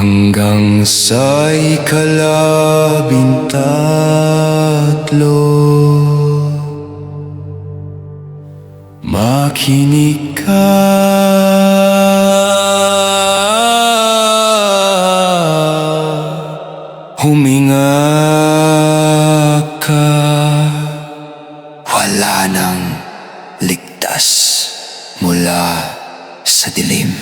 Hanggang sa ikalabintatlo, makinig ka. Huminga ka. Wala nang ligtas mula sa dilim.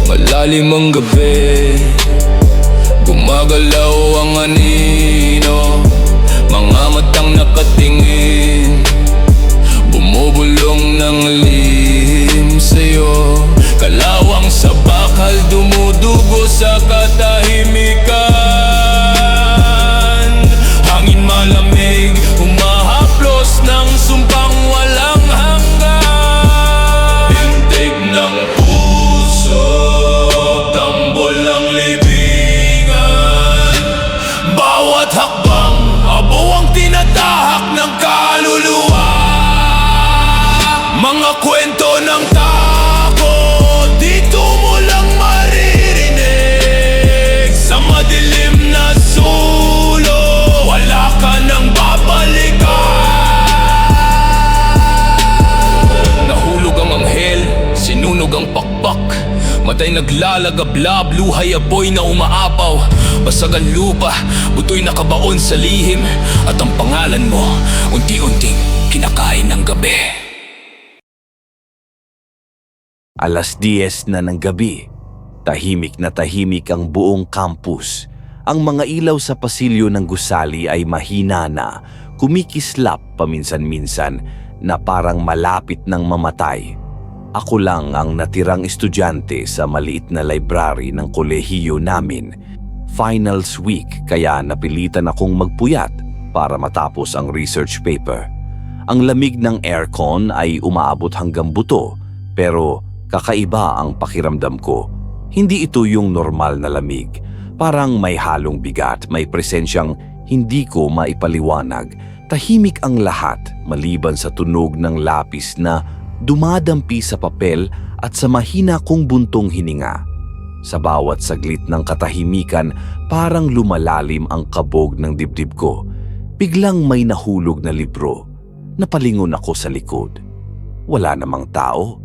Malalim ang gabi, gumagalaw ang anino, mga matang nakatingin, bumubulong ng lihim sa'yo. Kalawang sa bakal, dumudugo sa katahimikan. Hangin malamig, humahaplos ng sumpang walang hanggan. Tintig ng puso, tambol ng libingan. Bawat hakbang, abo ang tinatahak ng kaluluwa. Mga kwento ng takot, dito mo lang maririnig. Sa madilim na sulo, wala ka nang babalikan. Nahulog ang anghel, sinunog ang pakpak. Matay naglalagablab, luhay apoy na umaapaw. Basag ang lupa, butoy nakabaon sa lihim. At ang pangalan mo, unti-unting kinakain ng gabi. Alas 10 na ng gabi, tahimik na tahimik ang buong campus. Ang mga ilaw sa pasilyo ng gusali ay mahina na, kumikislap paminsan-minsan na parang malapit ng mamatay. Ako lang ang natirang estudyante sa maliit na library ng kolehiyo namin. Finals week kaya napilitan akong magpuyat para matapos ang research paper. Ang lamig ng aircon ay umaabot hanggang buto, pero kakaiba ang pakiramdam ko. Hindi ito yung normal na lamig. Parang may halong bigat, may presensyang hindi ko maipaliwanag. Tahimik ang lahat maliban sa tunog ng lapis na dumadampi sa papel at sa mahina kong buntong hininga. Sa bawat saglit ng katahimikan, parang lumalalim ang kabog ng dibdib ko. Biglang may nahulog na libro. Napalingon ako sa likod. Wala namang tao.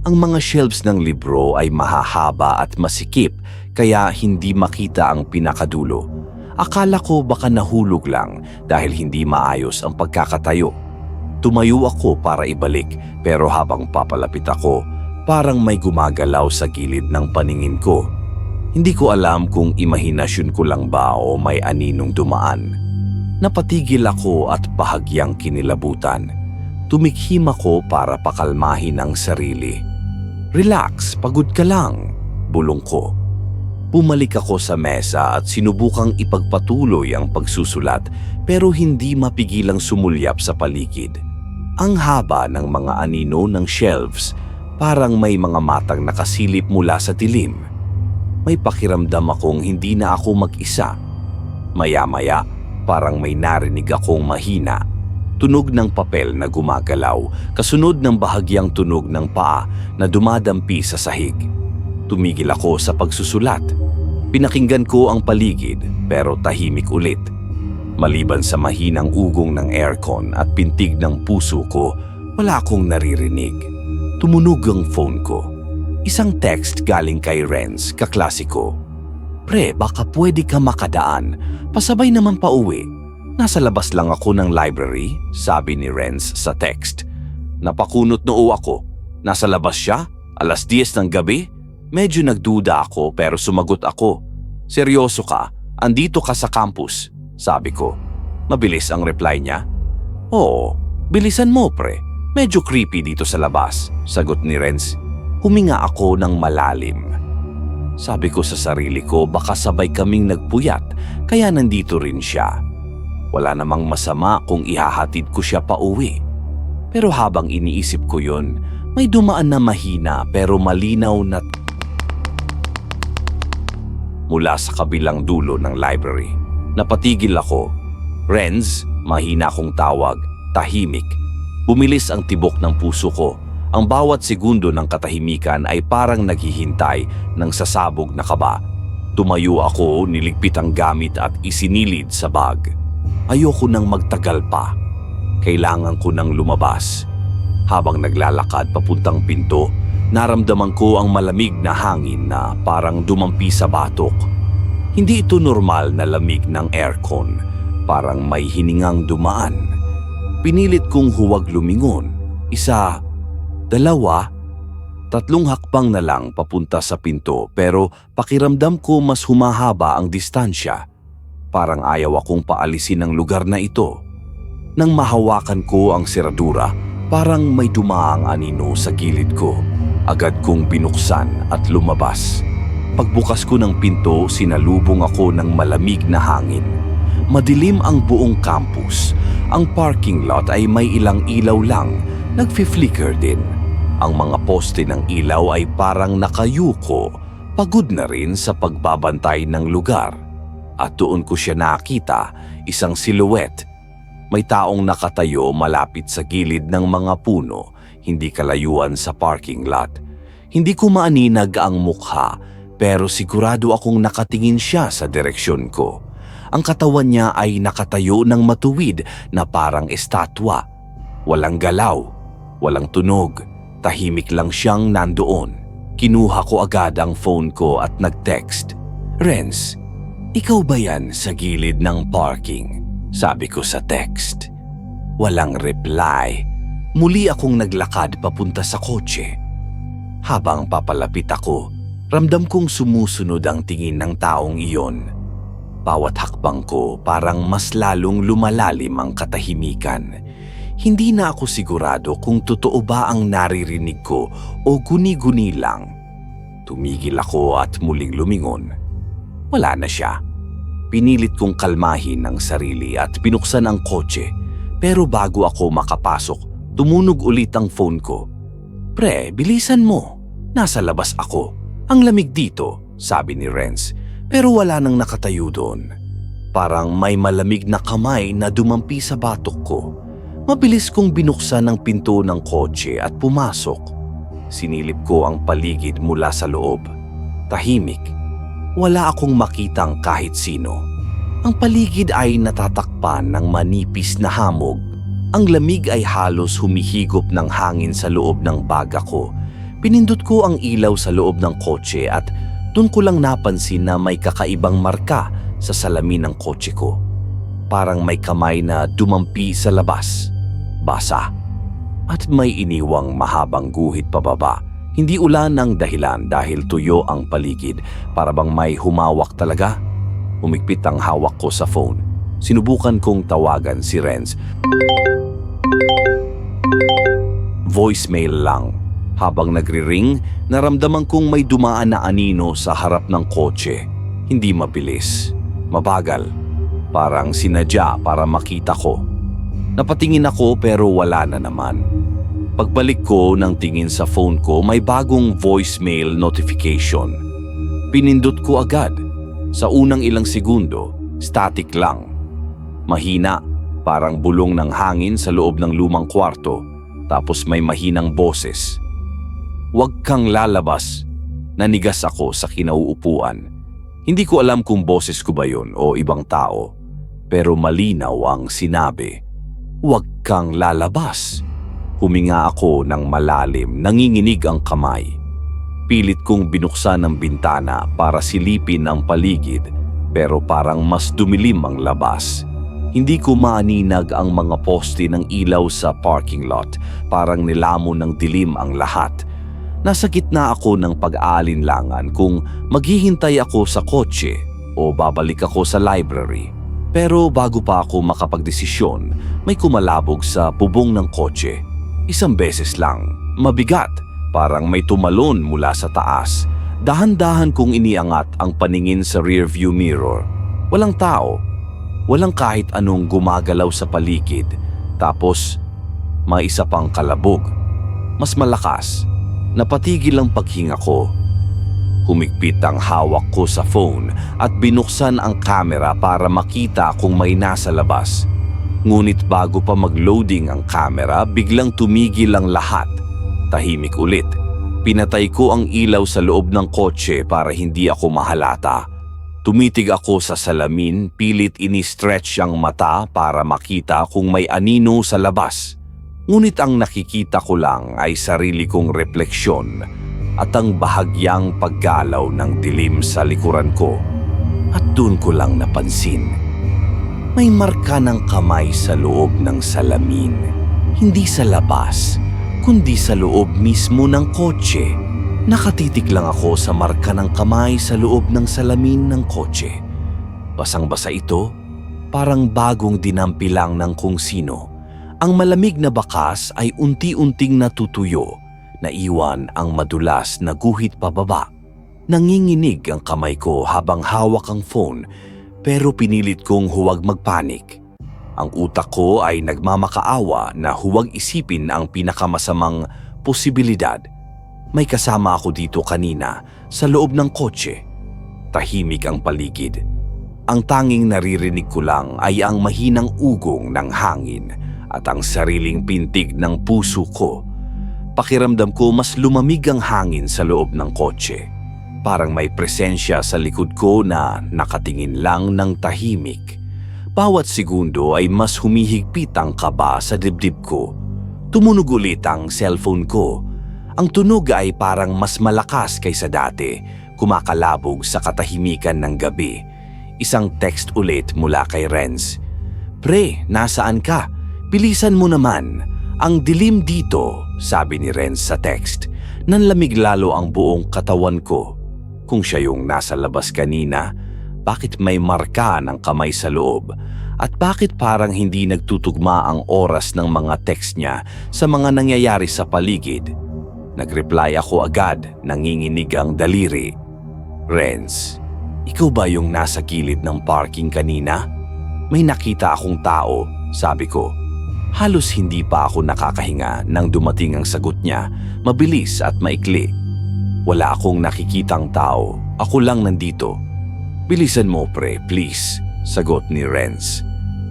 Ang mga shelves ng libro ay mahahaba at masikip kaya hindi makita ang pinakadulo. Akala ko baka nahulog lang dahil hindi maayos ang pagkakatayo. Tumayo ako para ibalik pero habang papalapit ako, parang may gumagalaw sa gilid ng paningin ko. Hindi ko alam kung imahinasyon ko lang ba o may aninong dumaan. Napatigil ako at bahagyang kinilabutan. Tumikhim ako para pakalmahin ang sarili. Relax, pagod ka lang, bulong ko. Bumalik ako sa mesa at sinubukang ipagpatuloy ang pagsusulat pero hindi mapigilang sumulyap sa paligid. Ang haba ng mga anino ng shelves, parang may mga matang nakasilip mula sa dilim. May pakiramdam akong hindi na ako mag-isa. Maya-maya, parang may narinig akong mahina. Tunog ng papel na gumagalaw, kasunod ng bahagyang tunog ng paa na dumadampi sa sahig. Tumigil ako sa pagsusulat. Pinakinggan ko ang paligid pero tahimik ulit. Maliban sa mahinang ugong ng aircon at pintig ng puso ko, wala akong naririnig. Tumunog ang phone ko. Isang text galing kay Renz, kaklase ko. Pre, baka pwede ka makadaan. Pasabay naman pa uwi. Nasa labas lang ako ng library, sabi ni Renz sa text. Napakunot noo ako. Nasa labas siya? Alas 10 ng gabi? Medyo nagduda ako pero sumagot ako. Seryoso ka? Andito ka sa campus? Sabi ko. Mabilis ang reply niya. Oo, bilisan mo pre. Medyo creepy dito sa labas, sagot ni Renz. Huminga ako ng malalim. Sabi ko sa sarili ko baka sabay kaming nagpuyat kaya nandito rin siya. Wala namang masama kung ihahatid ko siya pa uwi. Pero habang iniisip ko yun, may dumaan na mahina pero malinaw na mula sa kabilang dulo ng library. Napatigil ako. Renz, mahina akong tawag, tahimik. Bumilis ang tibok ng puso ko. Ang bawat segundo ng katahimikan ay parang naghihintay ng sasabog na kaba. Tumayo ako, niligpit ang gamit at isinilid sa bag. Ayoko nang magtagal pa. Kailangan ko nang lumabas. Habang naglalakad papuntang pinto, naramdaman ko ang malamig na hangin na parang dumampi sa batok. Hindi ito normal na lamig ng aircon. Parang may hiningang dumaan. Pinilit kong huwag lumingon. Isa, dalawa, 3 hakbang na lang papunta sa pinto pero pakiramdam ko mas humahaba ang distansya. Parang ayaw akong paalisin ng lugar na ito. Nang mahawakan ko ang seradura, parang may dumaang anino sa gilid ko. Agad kong binuksan at lumabas. Pagbukas ko ng pinto, sinalubong ako ng malamig na hangin. Madilim ang buong campus. Ang parking lot ay may ilang ilaw lang, nagfi-flicker din. Ang mga poste ng ilaw ay parang nakayuko, pagod na rin sa pagbabantay ng lugar. At doon ko siya nakita, isang silhouette. May taong nakatayo malapit sa gilid ng mga puno, hindi kalayuan sa parking lot. Hindi ko maaninag ang mukha, pero sigurado akong nakatingin siya sa direksyon ko. Ang katawan niya ay nakatayo ng matuwid na parang estatwa. Walang galaw, walang tunog, tahimik lang siyang nandoon. Kinuha ko agad ang phone ko at nag-text. "Renz, ikaw ba yan sa gilid ng parking?" Sabi ko sa text. Walang reply. Muli akong naglakad papunta sa kotse. Habang papalapit ako, ramdam kong sumusunod ang tingin ng taong iyon. Bawat hakbang ko parang mas lalong lumalalim ang katahimikan. Hindi na ako sigurado kung totoo ba ang naririnig ko o guni-guni lang. Tumigil ako at muling lumingon. Wala na siya. Pinilit kong kalmahin ang sarili at binuksan ang kotse. Pero bago ako makapasok, tumunog ulit ang phone ko. "Pre, bilisan mo. Nasa labas ako. Ang lamig dito," sabi ni Renz. Pero wala nang nakatayo doon. Parang may malamig na kamay na dumampi sa batok ko. Mabilis kong binuksan ang pinto ng kotse at pumasok. Sinilip ko ang paligid mula sa loob. Tahimik. Wala akong makitang kahit sino. Ang paligid ay natatakpan ng manipis na hamog. Ang lamig ay halos humihigop ng hangin sa loob ng baga ko. Pinindot ko ang ilaw sa loob ng kotse at doon ko lang napansin na may kakaibang marka sa salamin ng kotse ko. Parang may kamay na dumampi sa labas. Basa. At may iniwang mahabang guhit pababa. Hindi ulan ang dahilan dahil tuyo ang paligid. Para bang may humawak talaga. Humigpit ang hawak ko sa phone. Sinubukan kong tawagan si Renz. Voicemail lang. Habang nagri-ring, naramdaman kong may dumaan na anino sa harap ng kotse. Hindi mabilis. Mabagal. Parang sinadya para makita ko. Napatingin ako pero wala na naman. Pagbalik ko ng tingin sa phone ko, may bagong voicemail notification. Pinindot ko agad. Sa unang ilang segundo, static lang. Mahina, parang bulong ng hangin sa loob ng lumang kwarto. Tapos may mahinang boses. "Huwag kang lalabas." Nanigas ako sa kinauupuan. Hindi ko alam kung boses ko ba yun o ibang tao. Pero malinaw ang sinabi. "Huwag kang lalabas." Huminga ako ng malalim, nanginginig ang kamay. Pilit kong binuksan ang bintana para silipin ang paligid, pero parang mas dumilim ang labas. Hindi ko maaninag ang mga poste ng ilaw sa parking lot, parang nilamon ng dilim ang lahat. Nasa gitna ako ng pag-aalinlangan kung maghihintay ako sa kotse o babalik ako sa library. Pero bago pa ako makapagdesisyon, may kumalabog sa bubong ng kotse. Isang beses lang, mabigat, parang may tumalon mula sa taas. Dahan-dahan kong iniangat ang paningin sa rearview mirror. Walang tao, walang kahit anong gumagalaw sa paligid. Tapos, may isa pang kalabog. Mas malakas. Napatigil ang paghinga ko. Humigpit ang hawak ko sa phone at binuksan ang kamera para makita kung may nasa labas. Ngunit bago pa mag-loading ang kamera, biglang tumigil ang lahat. Tahimik ulit. Pinatay ko ang ilaw sa loob ng kotse para hindi ako mahalata. Tumitig ako sa salamin, pilit ini-stretch ang mata para makita kung may anino sa labas. Ngunit ang nakikita ko lang ay sarili kong refleksyon at ang bahagyang paggalaw ng dilim sa likuran ko. At doon ko lang napansin, may marka ng kamay sa loob ng salamin. Hindi sa labas, kundi sa loob mismo ng kotse. Nakatitig lang ako sa marka ng kamay sa loob ng salamin ng kotse. Basang-basa ito, parang bagong dinampi lang ng kung sino. Ang malamig na bakas ay unti-unting natutuyo, naiwan ang madulas na guhit pababa. Nanginginig ang kamay ko habang hawak ang phone, pero pinilit kong huwag magpanik. Ang utak ko ay nagmamakaawa na huwag isipin ang pinakamasamang posibilidad. May kasama ako dito kanina sa loob ng kotse. Tahimik ang paligid. Ang tanging naririnig ko lang ay ang mahinang ugong ng hangin at ang sariling pintig ng puso ko. Pakiramdam ko mas lumamig ang hangin sa loob ng kotse. Parang may presensya sa likod ko na nakatingin lang ng tahimik. Bawat segundo ay mas humihigpit ang kaba sa dibdib ko. Tumunog ulit ang cellphone ko. Ang tunog ay parang mas malakas kaysa dati, kumakalabog sa katahimikan ng gabi. Isang text ulit mula kay Renz. "Pre, nasaan ka? Bilisan mo naman. Ang dilim dito," sabi ni Renz sa text. Nanlamig lalo ang buong katawan ko. Kung siya yung nasa labas kanina, bakit may marka ng kamay sa loob? At bakit parang hindi nagtutugma ang oras ng mga text niya sa mga nangyayari sa paligid? Nag-reply ako agad, nanginginig ang daliri. "Renz, ikaw ba yung nasa gilid ng parking kanina? May nakita akong tao," sabi ko. Halos hindi pa ako nakakahinga nang dumating ang sagot niya, mabilis at maikli. "Wala akong nakikitang tao, ako lang nandito." "Bilisan mo pre, please," sagot ni Renz.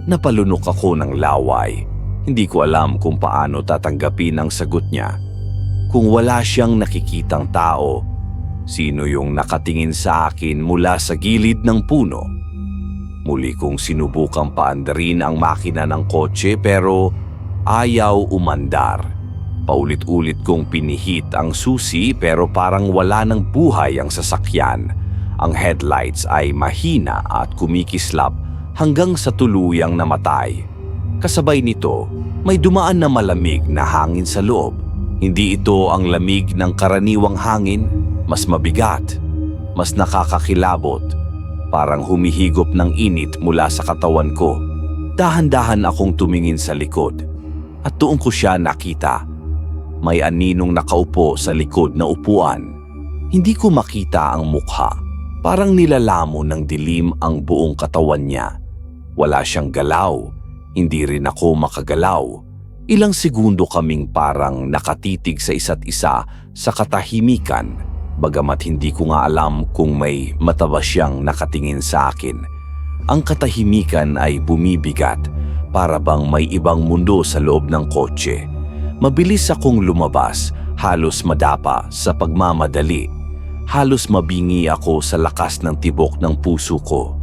Napalunok ako ng laway. Hindi ko alam kung paano tatanggapin ang sagot niya. Kung wala siyang nakikitang tao, sino yung nakatingin sa akin mula sa gilid ng puno? Muli kong sinubukang paandarin ang makina ng kotse pero ayaw umandar. Paulit-ulit kong pinihit ang susi pero parang wala ng buhay ang sasakyan. Ang headlights ay mahina at kumikislap hanggang sa tuluyang namatay. Kasabay nito, may dumaan na malamig na hangin sa loob. Hindi ito ang lamig ng karaniwang hangin, mas mabigat, mas nakakakilabot. Parang humihigop ng init mula sa katawan ko. Dahan-dahan akong tumingin sa likod at doon ko siya nakita. May aninong nakaupo sa likod na upuan. Hindi ko makita ang mukha. Parang nilalamo ng dilim ang buong katawan niya. Wala siyang galaw. Hindi rin ako makagalaw. Ilang segundo kaming parang nakatitig sa isa't isa sa katahimikan. Bagamat hindi ko nga alam kung may mata ba siyang nakatingin sa akin. Ang katahimikan ay bumibigat. Para bang may ibang mundo sa loob ng kotse. Mabilis akong lumabas, halos madapa sa pagmamadali. Halos mabingi ako sa lakas ng tibok ng puso ko.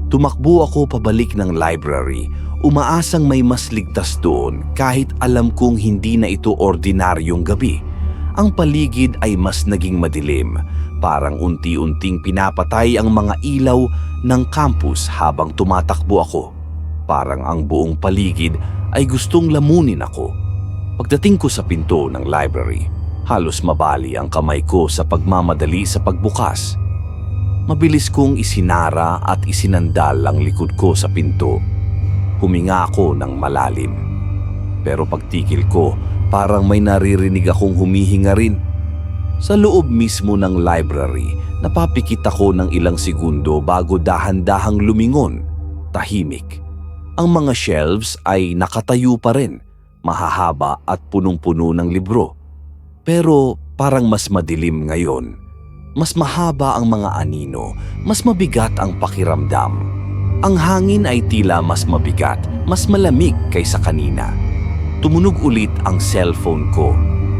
Tumakbo ako pabalik ng library, umaasang may mas ligtas doon kahit alam kong hindi na ito ordinaryong gabi. Ang paligid ay mas naging madilim, parang unti-unting pinapatay ang mga ilaw ng campus habang tumatakbo ako. Parang ang buong paligid ay gustong lamunin ako. Pagdating ko sa pinto ng library, halos mabali ang kamay ko sa pagmamadali sa pagbukas. Mabilis kong isinara at isinandal ang likod ko sa pinto. Huminga ako ng malalim. Pero pagtikil ko, parang may naririnig akong humihinga rin. Sa loob mismo ng library, napapikit ako ng ilang segundo bago dahan-dahang lumingon. Tahimik. Ang mga shelves ay nakatayo pa rin. Mahahaba at punong-puno ng libro. Pero parang mas madilim ngayon. Mas mahaba ang mga anino, mas mabigat ang pakiramdam. Ang hangin ay tila mas mabigat, mas malamig kaysa kanina. Tumunog ulit ang cellphone ko.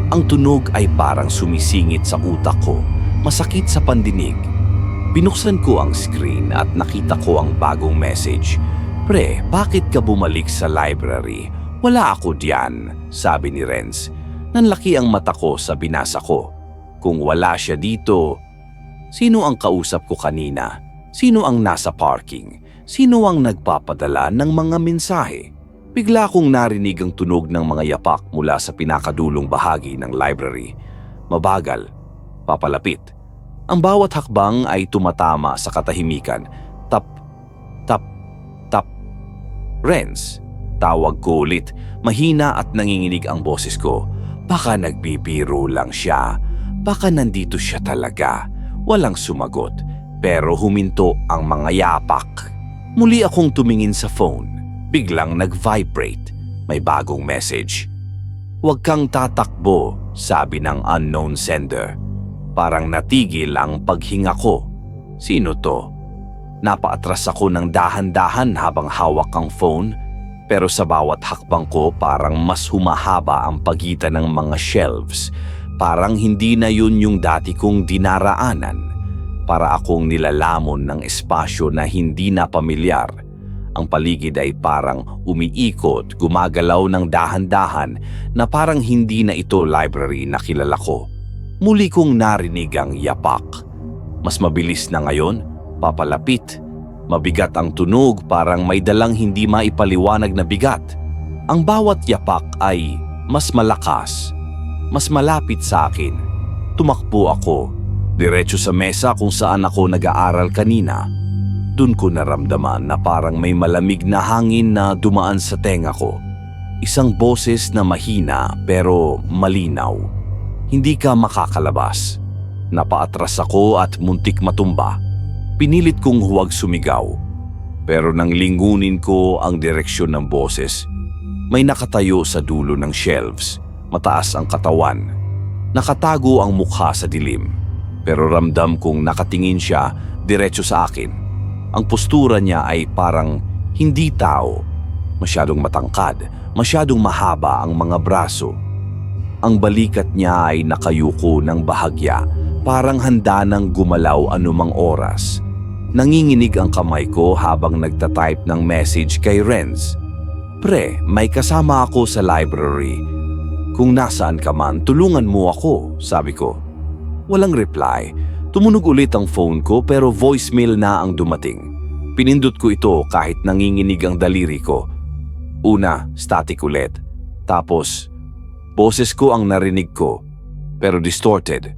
Ang tunog ay parang sumisingit sa utak ko, masakit sa pandinig. Binuksan ko ang screen at nakita ko ang bagong message. Pre, bakit ka bumalik sa library? Wala ako diyan, sabi ni Renz. Nanlaki ang mata ko sa binasa ko. Kung wala siya dito, sino ang kausap ko kanina? Sino ang nasa parking? Sino ang nagpapadala ng mga mensahe? Bigla kong narinig ang tunog ng mga yapak mula sa pinakadulong bahagi ng library. Mabagal, papalapit. Ang bawat hakbang ay tumatama sa katahimikan. Tap, tap, tap. Renz, tawag ko ulit. Mahina at nanginginig ang boses ko. Baka nagbibiro lang siya. Baka nandito siya talaga. Walang sumagot, pero huminto ang mga yapak. Muli akong tumingin sa phone. Biglang nag-vibrate. May bagong message. Huwag kang tatakbo, sabi ng unknown sender. Parang natigil ang paghinga ko. Sino to? Napaatras ako ng dahan-dahan habang hawak ang phone, pero sa bawat hakbang ko parang mas humahaba ang pagitan ng mga shelves. Parang hindi na yun yung dati kong dinaraanan. Para akong nilalamon ng espasyo na hindi na pamilyar. Ang paligid ay parang umiikot, gumagalaw ng dahan-dahan na parang hindi na ito library na kilala ko. Muli kong narinig ang yapak. Mas mabilis na ngayon, papalapit. Mabigat ang tunog, parang may dalang hindi maipaliwanag na bigat. Ang bawat yapak ay mas malakas, mas malapit sa akin. Tumakbo ako, diretso sa mesa kung saan ako nag-aaral kanina. Doon ko naramdaman na parang may malamig na hangin na dumaan sa tenga ko. Isang boses na mahina pero malinaw. Hindi ka makakalabas. Napaatras ako at muntik matumba. Pinilit kong huwag sumigaw. Pero nang lingunin ko ang direksyon ng boses, may nakatayo sa dulo ng shelves. Mataas ang katawan. Nakatago ang mukha sa dilim. Pero ramdam kong nakatingin siya diretso sa akin. Ang postura niya ay parang hindi tao. Masyadong matangkad, masyadong mahaba ang mga braso. Ang balikat niya ay nakayuko ng bahagya, parang handa nang gumalaw anumang oras. Nanginginig ang kamay ko habang nagtatype ng message kay Renz. Pre, may kasama ako sa library. Kung nasaan ka man, tulungan mo ako, sabi ko. Walang reply. Tumunog ulit ang phone ko pero voicemail na ang dumating. Pinindot ko ito kahit nanginginig ang daliri ko. Una, static ulit. Tapos, boses ko ang narinig ko pero distorted.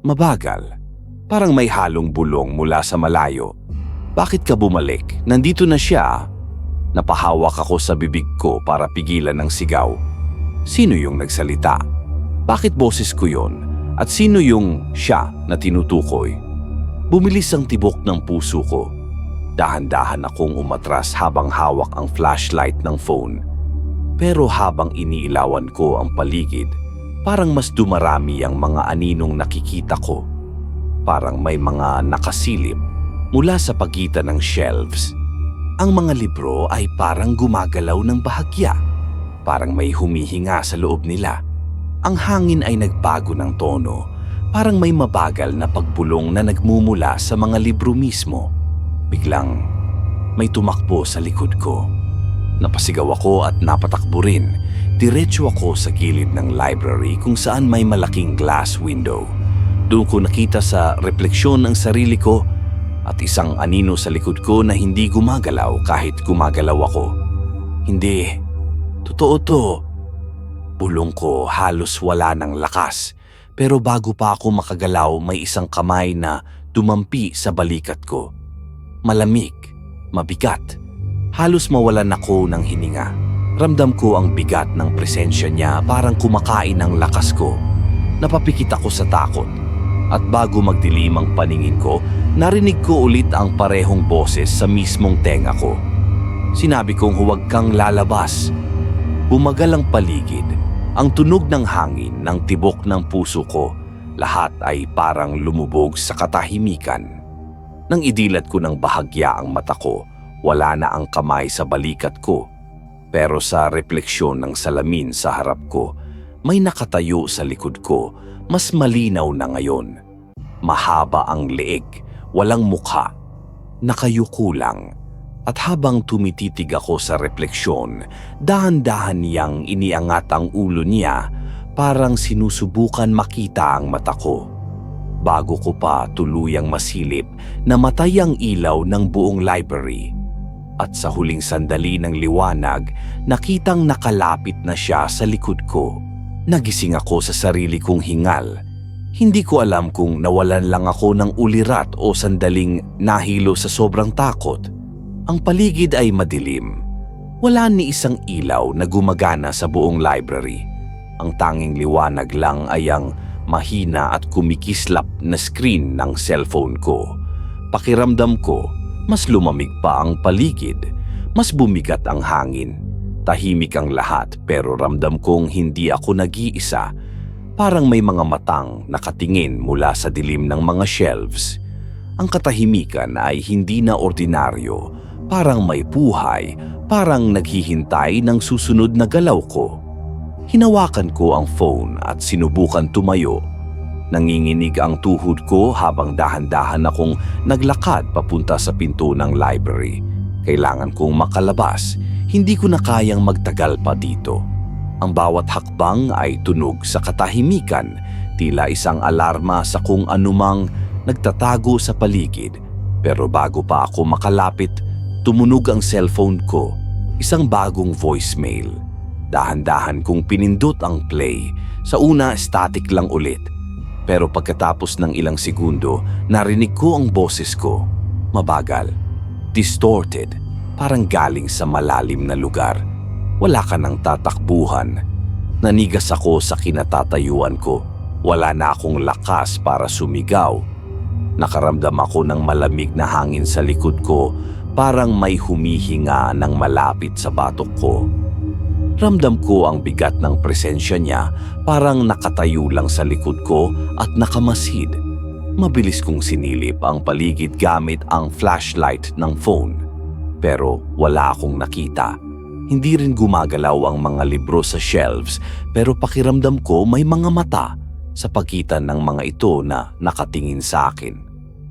Mabagal. Parang may halong bulong mula sa malayo. Bakit ka bumalik? Nandito na siya. Napahawak ako sa bibig ko para pigilan ng sigaw. Sino yung nagsalita? Bakit boses ko yon? At sino yung siya na tinutukoy? Bumilis ang tibok ng puso ko. Dahan-dahan akong umatras habang hawak ang flashlight ng phone. Pero habang iniilawan ko ang paligid, parang mas dumarami ang mga aninong nakikita ko. Parang may mga nakasilip mula sa pagitan ng shelves. Ang mga libro ay parang gumagalaw ng bahagya. Parang may humihinga sa loob nila. Ang hangin ay nagbago ng tono, parang may mabagal na pagbulong na nagmumula sa mga libro mismo. Biglang may tumakbo sa likod ko. Napasigaw ako at napatakbo rin. Diretso ako sa gilid ng library kung saan may malaking glass window. Doon ko nakita sa refleksyon ng sarili ko at isang anino sa likod ko na hindi gumagalaw kahit gumagalaw ako. Hindi, totoo to. Bulong ko halos wala ng lakas, pero bago pa ako makagalaw may isang kamay na dumampi sa balikat ko. Malamig, mabigat, halos mawalan ako ng hininga. Ramdam ko ang bigat ng presensya niya parang kumakain ng lakas ko. Napapikit ako sa takot at bago magdilim ang paningin ko, narinig ko ulit ang parehong boses sa mismong tenga ko. Sinabi kong huwag kang lalabas. Bumagal ang paligid. Ang tunog ng hangin ng tibok ng puso ko Lahat ay parang lumubog sa katahimikan. Nang idilat ko ng bahagya ang mata ko, wala na ang kamay sa balikat ko. Pero sa refleksyon ng salamin sa harap ko, may nakatayo sa likod ko, mas malinaw na ngayon. Mahaba ang leeg, walang mukha, nakayuko lang. At habang tumititig ako sa refleksyon, dahan-dahan niyang iniangat ang ulo niya, parang sinusubukan makita ang mata ko. Bago ko pa tuluyang masilip, namatay ang ilaw ng buong library. At sa huling sandali ng liwanag, nakitang nakalapit na siya sa likod ko. Nagising ako sa sarili kong hingal. Hindi ko alam kung nawalan lang ako ng ulirat o sandaling nahilo sa sobrang takot. Ang paligid ay madilim. Wala ni isang ilaw na gumagana sa buong library. Ang tanging liwanag lang ay ang mahina at kumikislap na screen ng cellphone ko. Pakiramdam ko, mas lumamig pa ang paligid, mas bumigat ang hangin. Tahimik ang lahat pero ramdam kong hindi ako nag-iisa. Parang may mga matang nakatingin mula sa dilim ng mga shelves. Ang katahimikan ay hindi na ordinaryo, parang may buhay, parang naghihintay ng susunod na galaw ko. Hinawakan ko ang phone at sinubukan tumayo. Nanginginig ang tuhod ko habang dahan-dahan akong naglakad papunta sa pinto ng library. Kailangan kong makalabas, hindi ko na kayang magtagal pa dito. Ang bawat hakbang ay tunog sa katahimikan, tila isang alarma sa kung anumang nagtatago sa paligid. Pero bago pa ako makalapit, tumunog ang cellphone ko, isang bagong voicemail. Dahan-dahan kong pinindot ang play. Sa una, static lang ulit. Pero pagkatapos ng ilang segundo, narinig ko ang boses ko. Mabagal, distorted, parang galing sa malalim na lugar. Wala ka nang tatakbuhan. Nanigas ako sa kinatatayuan ko. Wala na akong lakas para sumigaw. Nakaramdam ako ng malamig na hangin sa likod ko, parang may humihinga ng malapit sa batok ko. Ramdam ko ang bigat ng presensya niya, parang nakatayo lang sa likod ko at nakamasid. Mabilis kong sinilip ang paligid gamit ang flashlight ng phone. Pero wala akong nakita. Hindi rin gumagalaw ang mga libro sa shelves, pero pakiramdam ko may mga mata sa pagitan ng mga ito na nakatingin sa akin.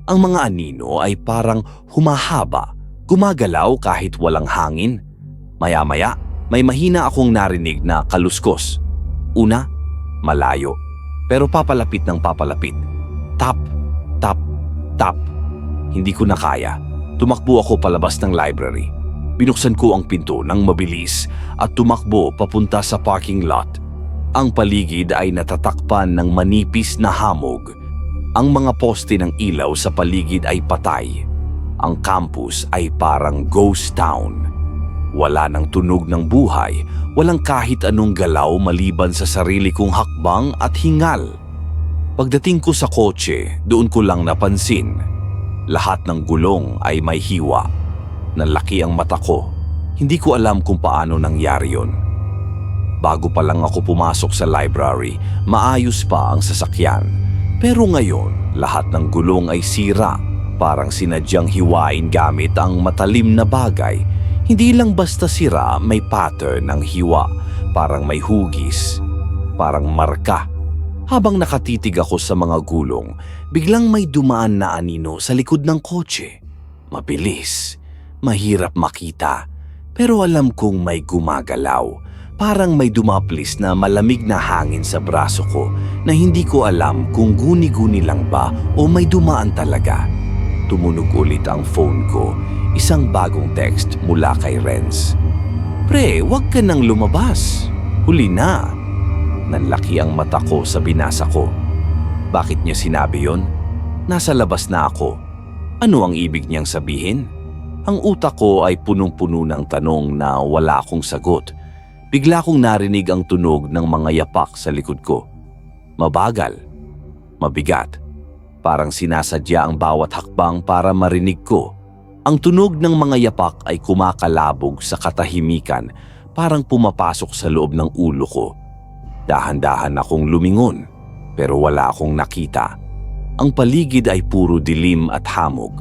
Ang mga anino ay parang humahaba, gumagalaw kahit walang hangin. Maya-maya, may mahina akong narinig na kaluskos. Una, malayo, pero papalapit ng papalapit. Tap, tap, tap. Hindi ko na kaya. Tumakbo ako palabas ng library. Binuksan ko ang pinto ng mabilis at tumakbo papunta sa parking lot. Ang paligid ay natatakpan ng manipis na hamog. Ang mga poste ng ilaw sa paligid ay patay. Ang campus ay parang ghost town. Wala nang tunog ng buhay, walang kahit anong galaw maliban sa sarili kong hakbang at hingal. Pagdating ko sa kotse, doon ko lang napansin. Lahat ng gulong ay may hiwa. Nalaki ang mata ko. Hindi ko alam kung paano nangyari yon. Bago pa lang ako pumasok sa library, maayos pa ang sasakyan. Pero ngayon, lahat ng gulong ay sira. Parang sinadyang hiwain gamit ang matalim na bagay. Hindi lang basta sira, may pattern ng hiwa, parang may hugis, parang marka. Habang nakatitig ako sa mga gulong, biglang may dumaan na anino sa likod ng kotse. Mabilis, mahirap makita, pero alam kong may gumagalaw. Parang may dumaplis na malamig na hangin sa braso ko na hindi ko alam kung guni-guni lang ba o may dumaan talaga. Tumunog ulit ang phone ko. Isang bagong text mula kay Renz. Pre, wag ka nang lumabas. Huli na. Nanlaki ang mata ko sa binasa ko. Bakit niya sinabi yon? Nasa labas na ako. Ano ang ibig niyang sabihin? Ang utak ko ay punong-puno ng tanong na wala akong sagot. Bigla kong narinig ang tunog ng mga yapak sa likod ko. Mabagal. Mabigat. Parang sinasadya ang bawat hakbang para marinig ko. Ang tunog ng mga yapak ay kumakalabog sa katahimikan, parang pumapasok sa loob ng ulo ko. Dahan-dahan akong lumingon. pero wala akong nakita. Ang paligid ay puro dilim at hamog,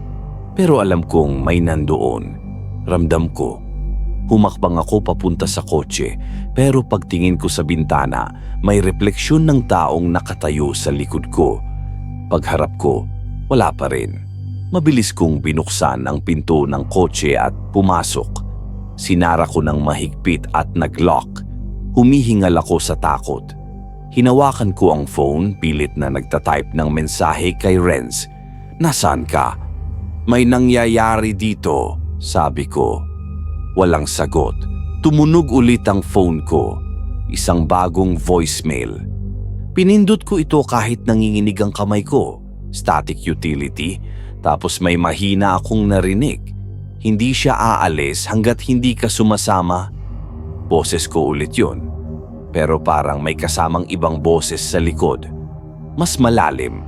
pero alam kong may nandoon. Ramdam ko. Humakbang ako papunta sa kotse, pero pagtingin ko sa bintana, may refleksyon ng taong nakatayo sa likod ko. Pagharap ko, wala pa rin. Mabilis kong binuksan ang pinto ng kotse at pumasok. Sinara ko ng mahigpit at nag-lock. Humihingal ako sa takot. Hinawakan ko ang phone, pilit na nagtatype ng mensahe kay Renz. "Nasaan ka?" "May nangyayari dito," sabi ko. Walang sagot. Tumunog ulit ang phone ko. Isang bagong voicemail. Pinindot ko ito kahit nanginginig ang kamay ko. Static utility. Tapos may mahina akong narinig. "Hindi siya aalis hanggat hindi ka sumasama." Boses ko ulit yun. Pero parang may kasamang ibang boses sa likod. Mas malalim.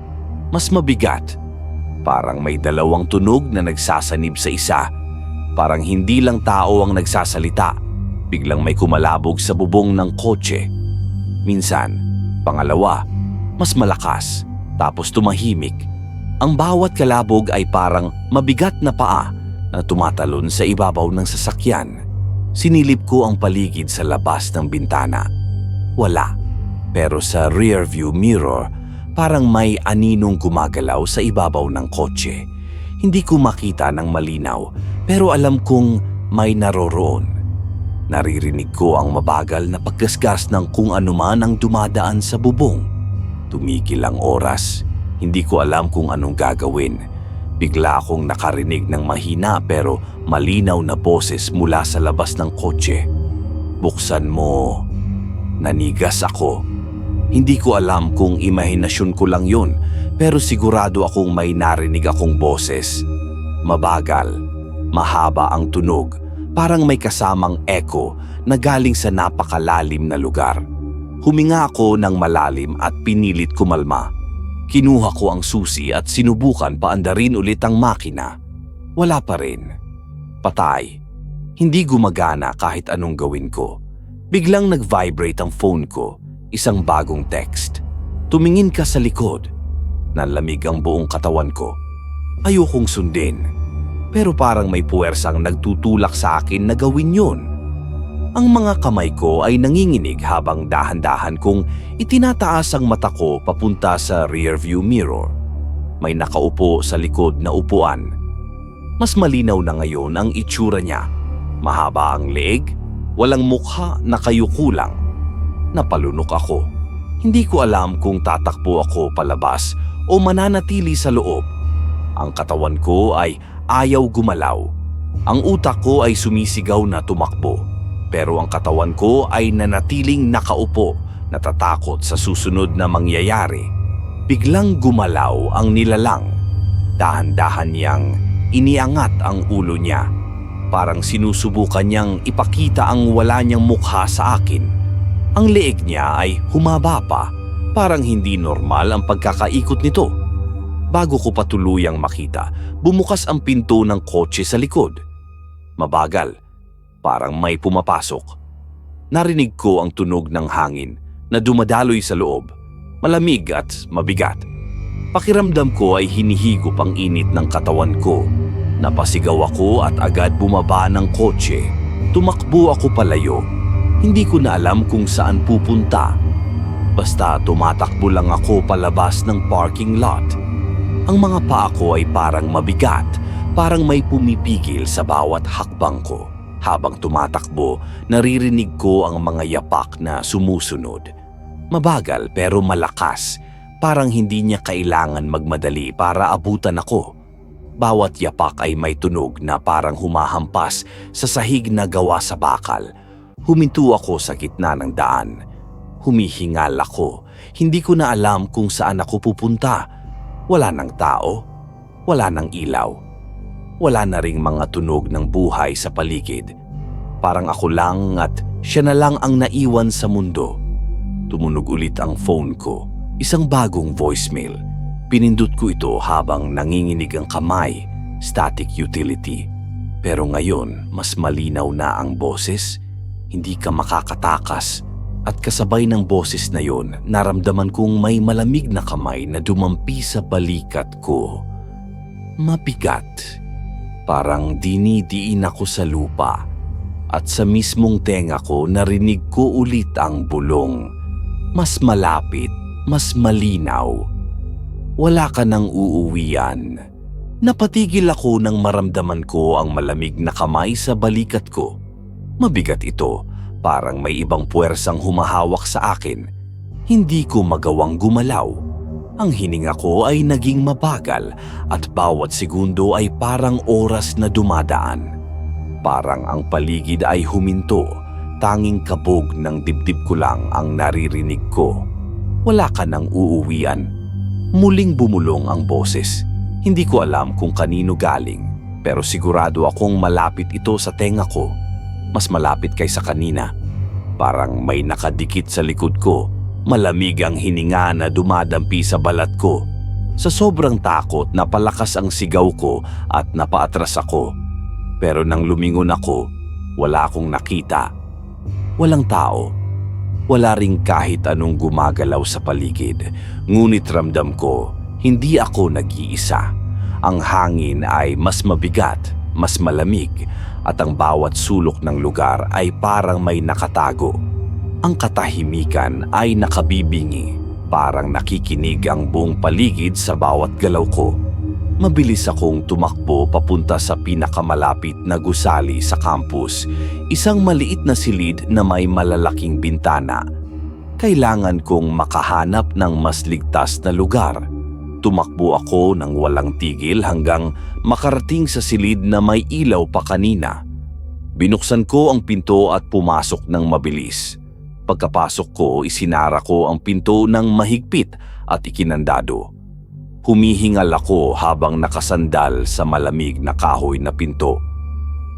Mas mabigat. Parang may dalawang tunog na nagsasanib sa isa. Parang hindi lang tao ang nagsasalita. Biglang may kumalabog sa bubong ng kotse. Minsan, pangalawa, mas malakas, tapos tumahimik. Ang bawat kalabog ay parang mabigat na paa na tumatalon sa ibabaw ng sasakyan. Sinilip ko ang paligid sa labas ng bintana. Wala. Pero sa rearview mirror, parang may aninong gumagalaw sa ibabaw ng kotse. Hindi ko makita ng malinaw, pero alam kong may naroroon. Naririnig ko ang mabagal na paggasgas ng kung anuman ang dumadaan sa bubong. Tumigil ang oras. Hindi ko alam kung anong gagawin. Bigla akong nakarinig ng mahina pero malinaw na boses mula sa labas ng kotse. "Buksan mo." Nanigas ako. Hindi ko alam kung imahinasyon ko lang yun, pero sigurado akong may narinig akong boses. Mabagal, mahaba ang tunog, parang may kasamang echo na galing sa napakalalim na lugar. Huminga ako ng malalim at pinilit kumalma. Kinuha ko ang susi at sinubukan paandarin ulit ang makina. Wala pa rin. Patay. Hindi gumagana kahit anong gawin ko. Biglang nag-vibrate ang phone ko. Isang bagong text. "Tumingin ka sa likod." Nanlamig ang buong katawan ko. Ayokong sundin. Pero parang may puwersang nagtutulak sa akin na gawin yun. Ang mga kamay ko ay nanginginig habang dahan-dahan kong itinataas ang mata ko papunta sa rearview mirror. May nakaupo sa likod na upuan. Mas malinaw na ngayon ang itsura niya. Mahaba ang leeg, walang mukha na kayuko lang. Napalunok ako. Hindi ko alam kung tatakbo ako palabas o mananatili sa loob. Ang katawan ko ay ayaw gumalaw. Ang utak ko ay sumisigaw na tumakbo. Pero ang katawan ko ay nanatiling nakaupo, natatakot sa susunod na mangyayari. Biglang gumalaw ang nilalang. Dahan-dahan niyang iniangat ang ulo niya. Parang sinusubukan niyang ipakita ang wala niyang mukha sa akin. Ang leeg niya ay humaba pa, parang hindi normal ang pagkakaikot nito. Bago ko patuluyang makita, bumukas ang pinto ng kotse sa likod. Mabagal, parang may pumapasok. Narinig ko ang tunog ng hangin na dumadaloy sa loob, malamig at mabigat. Pakiramdam ko ay hinihigop ang init ng katawan ko. Napasigaw ako at agad bumaba ng kotse. Tumakbo ako palayo. Hindi ko na alam kung saan pupunta. Basta tumatakbo lang ako palabas ng parking lot. Ang mga paa ko ay parang mabigat, parang may pumipigil sa bawat hakbang ko. Habang tumatakbo, naririnig ko ang mga yapak na sumusunod. Mabagal pero malakas, parang hindi niya kailangan magmadali para abutan ako. Bawat yapak ay may tunog na parang humahampas sa sahig na gawa sa bakal. Huminto ako sa gitna ng daan. Humihingal ako. Hindi ko na alam kung saan ako pupunta. Wala nang tao. Wala nang ilaw. Wala na ring mga tunog ng buhay sa paligid. Parang ako lang at siya na lang ang naiwan sa mundo. Tumunog ulit ang phone ko. Isang bagong voicemail. Pinindot ko ito habang nanginginig ang kamay. Static utility. Pero ngayon, mas malinaw na ang boses. Hindi ka makakatakas. At kasabay ng boses na yon, naramdaman kong may malamig na kamay na dumampi sa balikat ko. Mabigat. Parang dinidiin ako sa lupa. At sa mismong tenga ko narinig ko ulit ang bulong. Mas malapit, mas malinaw. Wala ka nang uuwian. Napatigil ako nang maramdaman ko ang malamig na kamay sa balikat ko. Mabigat ito. Parang may ibang puwersang humahawak sa akin. Hindi ko magawang gumalaw. Ang hininga ko ay naging mabagal at bawat segundo ay parang oras na dumadaan. Parang ang paligid ay huminto, tanging kabog ng dibdib ko lang ang naririnig ko. Wala ka nang uuwian. Muling bumulong ang boses. Hindi ko alam kung kanino galing, pero sigurado akong malapit ito sa tenga ko. Mas malapit kaysa kanina. Parang may nakadikit sa likod ko. Malamig ang hininga na dumadampi sa balat ko. Sa sobrang takot, napalakas ang sigaw ko at napaatras ako. Pero nang lumingon ako, wala akong nakita. Walang tao. Wala ring kahit anong gumagalaw sa paligid. Ngunit ramdam ko, hindi ako nag-iisa. Ang hangin ay mas mabigat, mas malamig, at ang bawat sulok ng lugar ay parang may nakatago. Ang katahimikan ay nakabibingi, parang nakikinig ang buong paligid sa bawat galaw ko. Mabilis akong tumakbo papunta sa pinakamalapit na gusali sa campus, isang maliit na silid na may malalaking bintana. Kailangan kong makahanap ng mas ligtas na lugar. Tumakbo ako ng walang tigil hanggang makarating sa silid na may ilaw pa kanina. Binuksan ko ang pinto at pumasok ng mabilis. Pagkapasok ko, isinara ko ang pinto ng mahigpit at ikinandado. Humihingal ako habang nakasandal sa malamig na kahoy na pinto.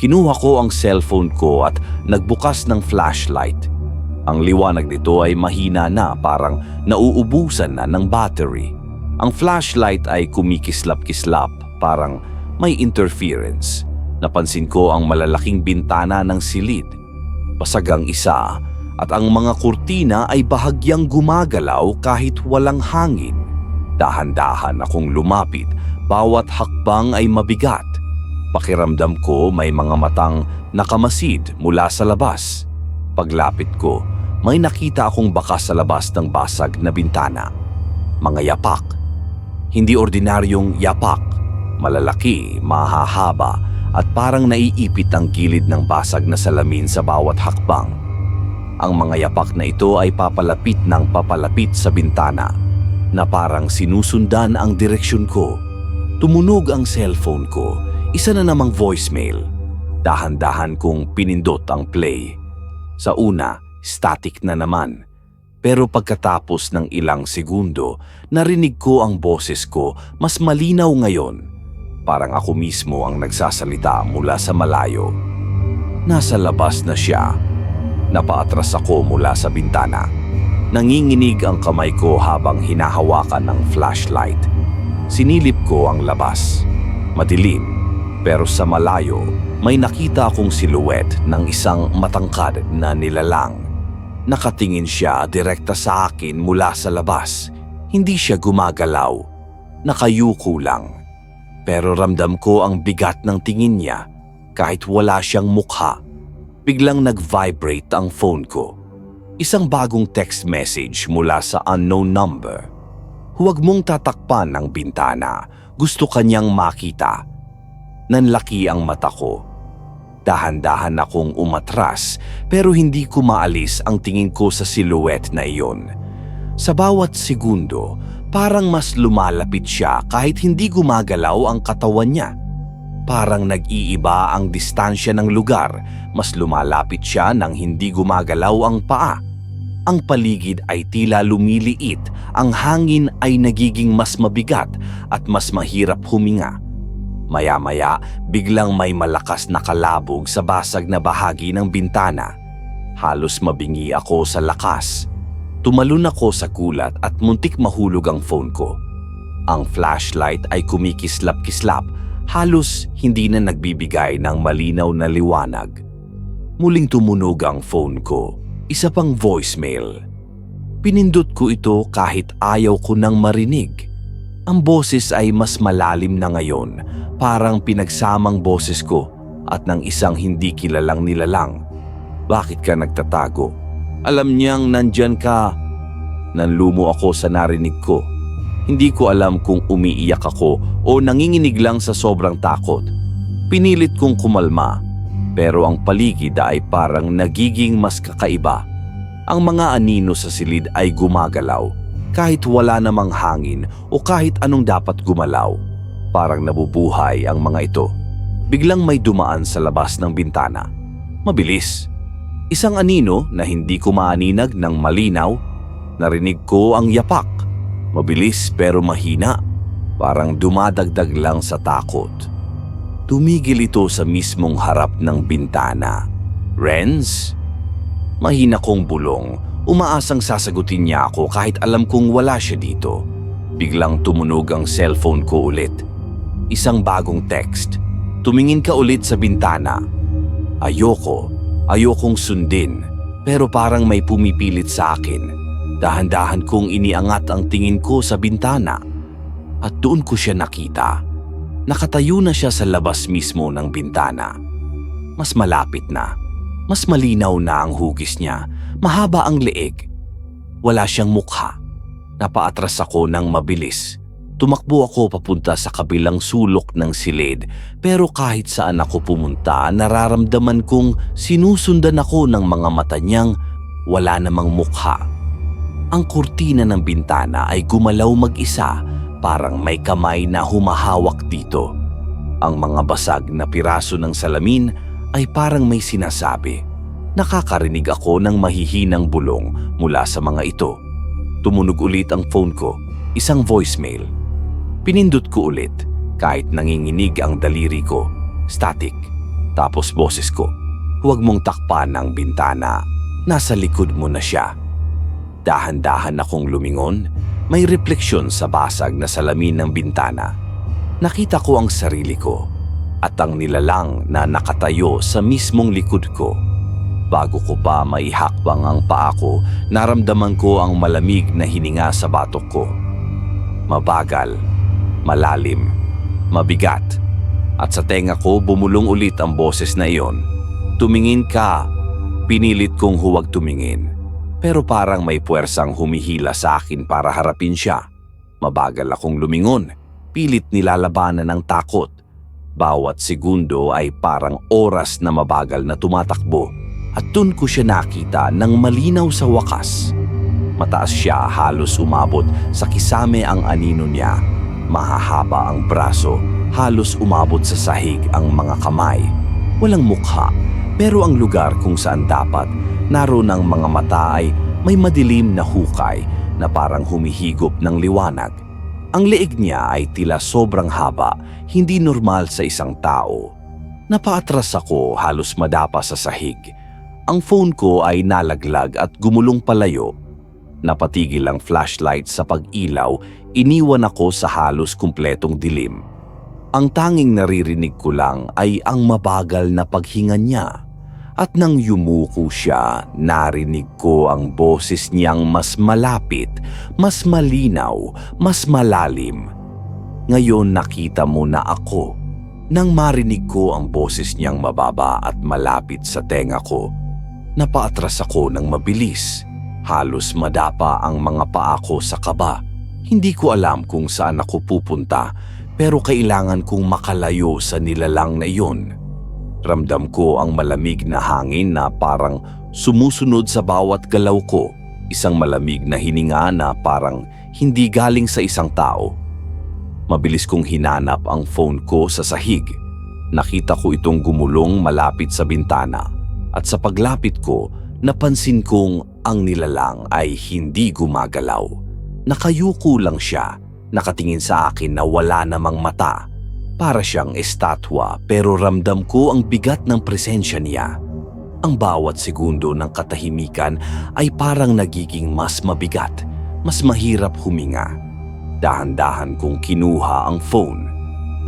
Kinuha ko ang cellphone ko at nagbukas ng flashlight. Ang liwanag nito ay mahina na, parang nauubusan na ng battery. Ang flashlight ay kumikislap-kislap, parang may interference. Napansin ko ang malalaking bintana ng silid. Basag ang isa at ang mga kurtina ay bahagyang gumagalaw kahit walang hangin. Dahan-dahan akong lumapit, bawat hakbang ay mabigat. Pakiramdam ko may mga matang nakamasid mula sa labas. Paglapit ko, may nakita akong bakas sa labas ng basag na bintana. Mga yapak. Hindi ordinaryong yapak. Malalaki, mahahaba, at parang naiipit ang gilid ng basag na salamin sa bawat hakbang. Ang mga yapak na ito ay papalapit ng papalapit sa bintana, na parang sinusundan ang direksyon ko. Tumunog ang cellphone ko, isa na namang voicemail. Dahan-dahan kong pinindot ang play. Sa una, static na naman. Pero pagkatapos ng ilang segundo, narinig ko ang boses ko mas malinaw ngayon. Parang ako mismo ang nagsasalita mula sa malayo. Nasa labas na siya. Napaatras ako mula sa bintana. Nanginginig ang kamay ko habang hinahawakan ng flashlight. Sinilip ko ang labas. Madilim, pero sa malayo, may nakita akong silhouette ng isang matangkad na nilalang. Nakatingin siya direkta sa akin mula sa labas. Hindi siya gumagalaw. Nakayuko lang. Pero ramdam ko ang bigat ng tingin niya kahit wala siyang mukha. Biglang nag-vibrate ang phone ko. Isang bagong text message mula sa unknown number. Huwag mong tatakpan ang bintana. Gusto kanyang makita. Nanlaki ang mata ko. Dahan-dahan akong umatras pero hindi ko maalis ang tingin ko sa silhouette na iyon. Sa bawat segundo, parang mas lumalapit siya kahit hindi gumagalaw ang katawan niya. Parang nag-iiba ang distansya ng lugar, mas lumalapit siya nang hindi gumagalaw ang paa. Ang paligid ay tila lumiliit, ang hangin ay nagiging mas mabigat at mas mahirap huminga. Maya-maya, biglang may malakas na kalabog sa basag na bahagi ng bintana. Halos mabingi ako sa lakas. Tumalon ako sa gulat at muntik mahulog ang phone ko. Ang flashlight ay kumikislap-kislap, halos hindi na nagbibigay ng malinaw na liwanag. Muling tumunog ang phone ko. Isa pang voicemail. Pinindot ko ito kahit ayaw ko nang marinig. Ang boses ay mas malalim na ngayon, parang pinagsamang boses ko at ng isang hindi kilalang nilalang. Bakit ka nagtatago? Alam niyang nandyan ka. Nanlumo ako sa narinig ko. Hindi ko alam kung umiiyak ako o nanginginig lang sa sobrang takot. Pinilit kong kumalma, pero ang paligid ay parang nagiging mas kakaiba. Ang mga anino sa silid ay gumagalaw, kahit wala namang hangin o kahit anong dapat gumalaw. Parang nabubuhay ang mga ito. Biglang may dumaan sa labas ng bintana. Mabilis. Isang anino na hindi ko maaninag ng malinaw. Narinig ko ang yapak. Mabilis pero mahina. Parang dumadagdag lang sa takot. Tumigil ito sa mismong harap ng bintana. Renz? Mahina kong bulong. Umaasang sasagutin niya ako kahit alam kong wala siya dito. Biglang tumunog ang cellphone ko ulit. Isang bagong text. Tumingin ka ulit sa bintana. Ayokong sundin, pero parang may pumipilit sa akin. Dahan-dahan kong iniangat ang tingin ko sa bintana. At doon ko siya nakita. Nakatayo na siya sa labas mismo ng bintana. Mas malapit na. Mas malinaw na ang hugis niya. Mahaba ang leeg. Wala siyang mukha. Napaatras ako ng mabilis. Tumakbo ako papunta sa kabilang sulok ng silid, pero kahit saan ako pumunta, nararamdaman kong sinusundan ako ng mga mata niyang wala namang mukha. Ang kurtina ng bintana ay gumalaw mag-isa, parang may kamay na humahawak dito. Ang mga basag na piraso ng salamin ay parang may sinasabi. Nakakarinig ako ng mahihinang bulong mula sa mga ito. Tumunog ulit ang phone ko, isang voicemail. Pinindot ko ulit kahit nanginginig ang daliri ko. Static. Tapos boses ko, huwag mong takpan ang bintana. Nasa likod mo na siya. Dahan-dahan akong lumingon. May refleksyon sa basag na salamin ng bintana. Nakita ko ang sarili ko at ang nilalang na nakatayo sa mismong likod ko. Bago ko pa maihakbang ang paa ko, naramdaman ko ang malamig na hininga sa batok ko. Mabagal, malalim, mabigat. At sa tenga ko bumulong ulit ang boses na iyon. Tumingin ka. Pinilit kong huwag tumingin. Pero parang may puwersang humihila sa akin para harapin siya. Mabagal akong lumingon. Pilit nilalabanan ng takot. Bawat segundo ay parang oras na mabagal na tumatakbo. At dun ko siya nakita ng malinaw sa wakas. Mataas siya, halos umabot sa kisame ang anino niya. Mahahaba ang braso, halos umabot sa sahig ang mga kamay. Walang mukha, pero ang lugar kung saan dapat naroon ang mga mata ay may madilim na hukay na parang humihigop ng liwanag. Ang leeg niya ay tila sobrang haba, hindi normal sa isang tao. Napaatras ako, halos madapa sa sahig. Ang phone ko ay nalaglag at gumulong palayo. Napatigil ang flashlight sa pag-ilaw, iniwan ako sa halos kumpletong dilim. Ang tanging naririnig ko lang ay ang mabagal na paghinga niya. At nang yumuko siya, narinig ko ang boses niyang mas malapit, mas malinaw, mas malalim. Ngayon nakita mo na ako. Nang marinig ko ang boses niyang mababa at malapit sa tenga ko, napaatras ako ng mabilis. Halos madapa ang mga paa ko sa kaba. Hindi ko alam kung saan ako pupunta, pero kailangan kong makalayo sa nilalang na iyon. Ramdam ko ang malamig na hangin na parang sumusunod sa bawat galaw ko. Isang malamig na hininga na parang hindi galing sa isang tao. Mabilis kong hinanap ang phone ko sa sahig. Nakita ko itong gumulong malapit sa bintana. At sa paglapit ko, napansin kong ang nilalang ay hindi gumagalaw. Nakayuko lang siya, nakatingin sa akin na wala namang mata. Para siyang estatwa, pero ramdam ko ang bigat ng presensya niya. Ang bawat segundo ng katahimikan ay parang nagiging mas mabigat, mas mahirap huminga. Dahan-dahan kong kinuha ang phone.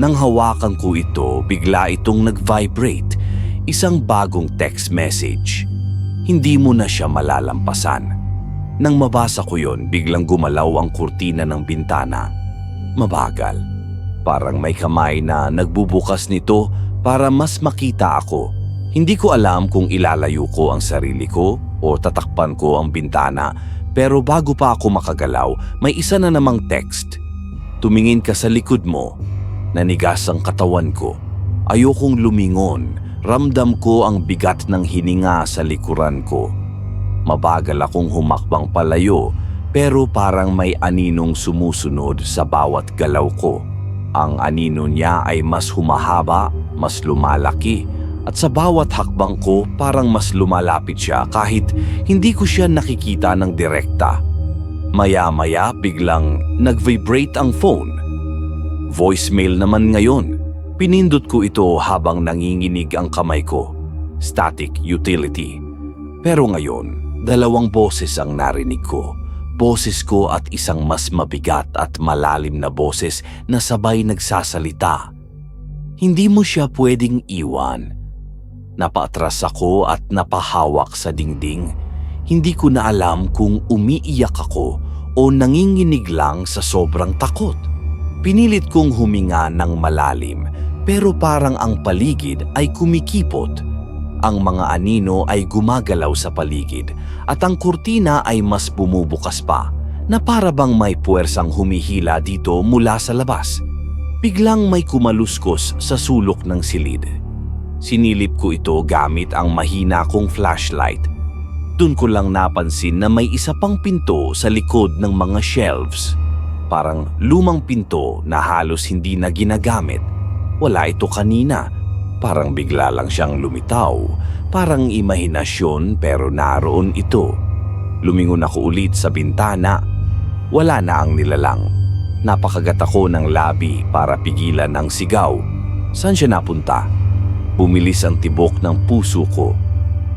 Nang hawakan ko ito, bigla itong nag-vibrate. Isang bagong text message. hindi mo na siya malalampasan. Nang mabasa ko yon, biglang gumalaw ang kurtina ng bintana. Mabagal. Parang may kamay na nagbubukas nito para mas makita ako. Hindi ko alam kung ilalayo ko ang sarili ko o tatakpan ko ang bintana, pero bago pa ako makagalaw, may isa na namang text. Tumingin ka sa likod mo. Nanigas ang katawan ko. Ayokong lumingon. Ramdam ko ang bigat ng hininga sa likuran ko. Mabagal akong humakbang palayo, pero parang may aninong sumusunod sa bawat galaw ko. Ang anino niya ay mas humahaba, mas lumalaki, at sa bawat hakbang ko parang mas lumalapit siya kahit hindi ko siya nakikita ng direkta. Maya-maya biglang nag-vibrate ang phone. Voicemail naman ngayon. Pinindot ko ito habang nanginginig ang kamay ko. Static utility. Pero ngayon, dalawang boses ang narinig ko. Boses ko at isang mas mabigat at malalim na boses na sabay nagsasalita. Hindi mo siya pwedeng iwan. Napaatras ako at napahawak sa dingding. Hindi ko na alam kung umiiyak ako o nanginginig lang sa sobrang takot. Pinilit kong huminga ng malalim, pero parang ang paligid ay kumikipot. Ang mga anino ay gumagalaw sa paligid at ang kurtina ay mas bumubukas pa na para bang may puwersang humihila dito mula sa labas. Biglang may kumaluskos sa sulok ng silid. Sinilip ko ito gamit ang mahina kong flashlight. Doon ko lang napansin na may isa pang pinto sa likod ng mga shelves. Parang lumang pinto na halos hindi na ginagamit. Wala ito kanina. Parang bigla lang siyang lumitaw. Parang imahinasyon pero naroon ito. Lumingon ako ulit sa bintana. Wala na ang nilalang. Napakagat ako ng labi para pigilan ang sigaw. Saan siya napunta? Bumilis ang tibok ng puso ko.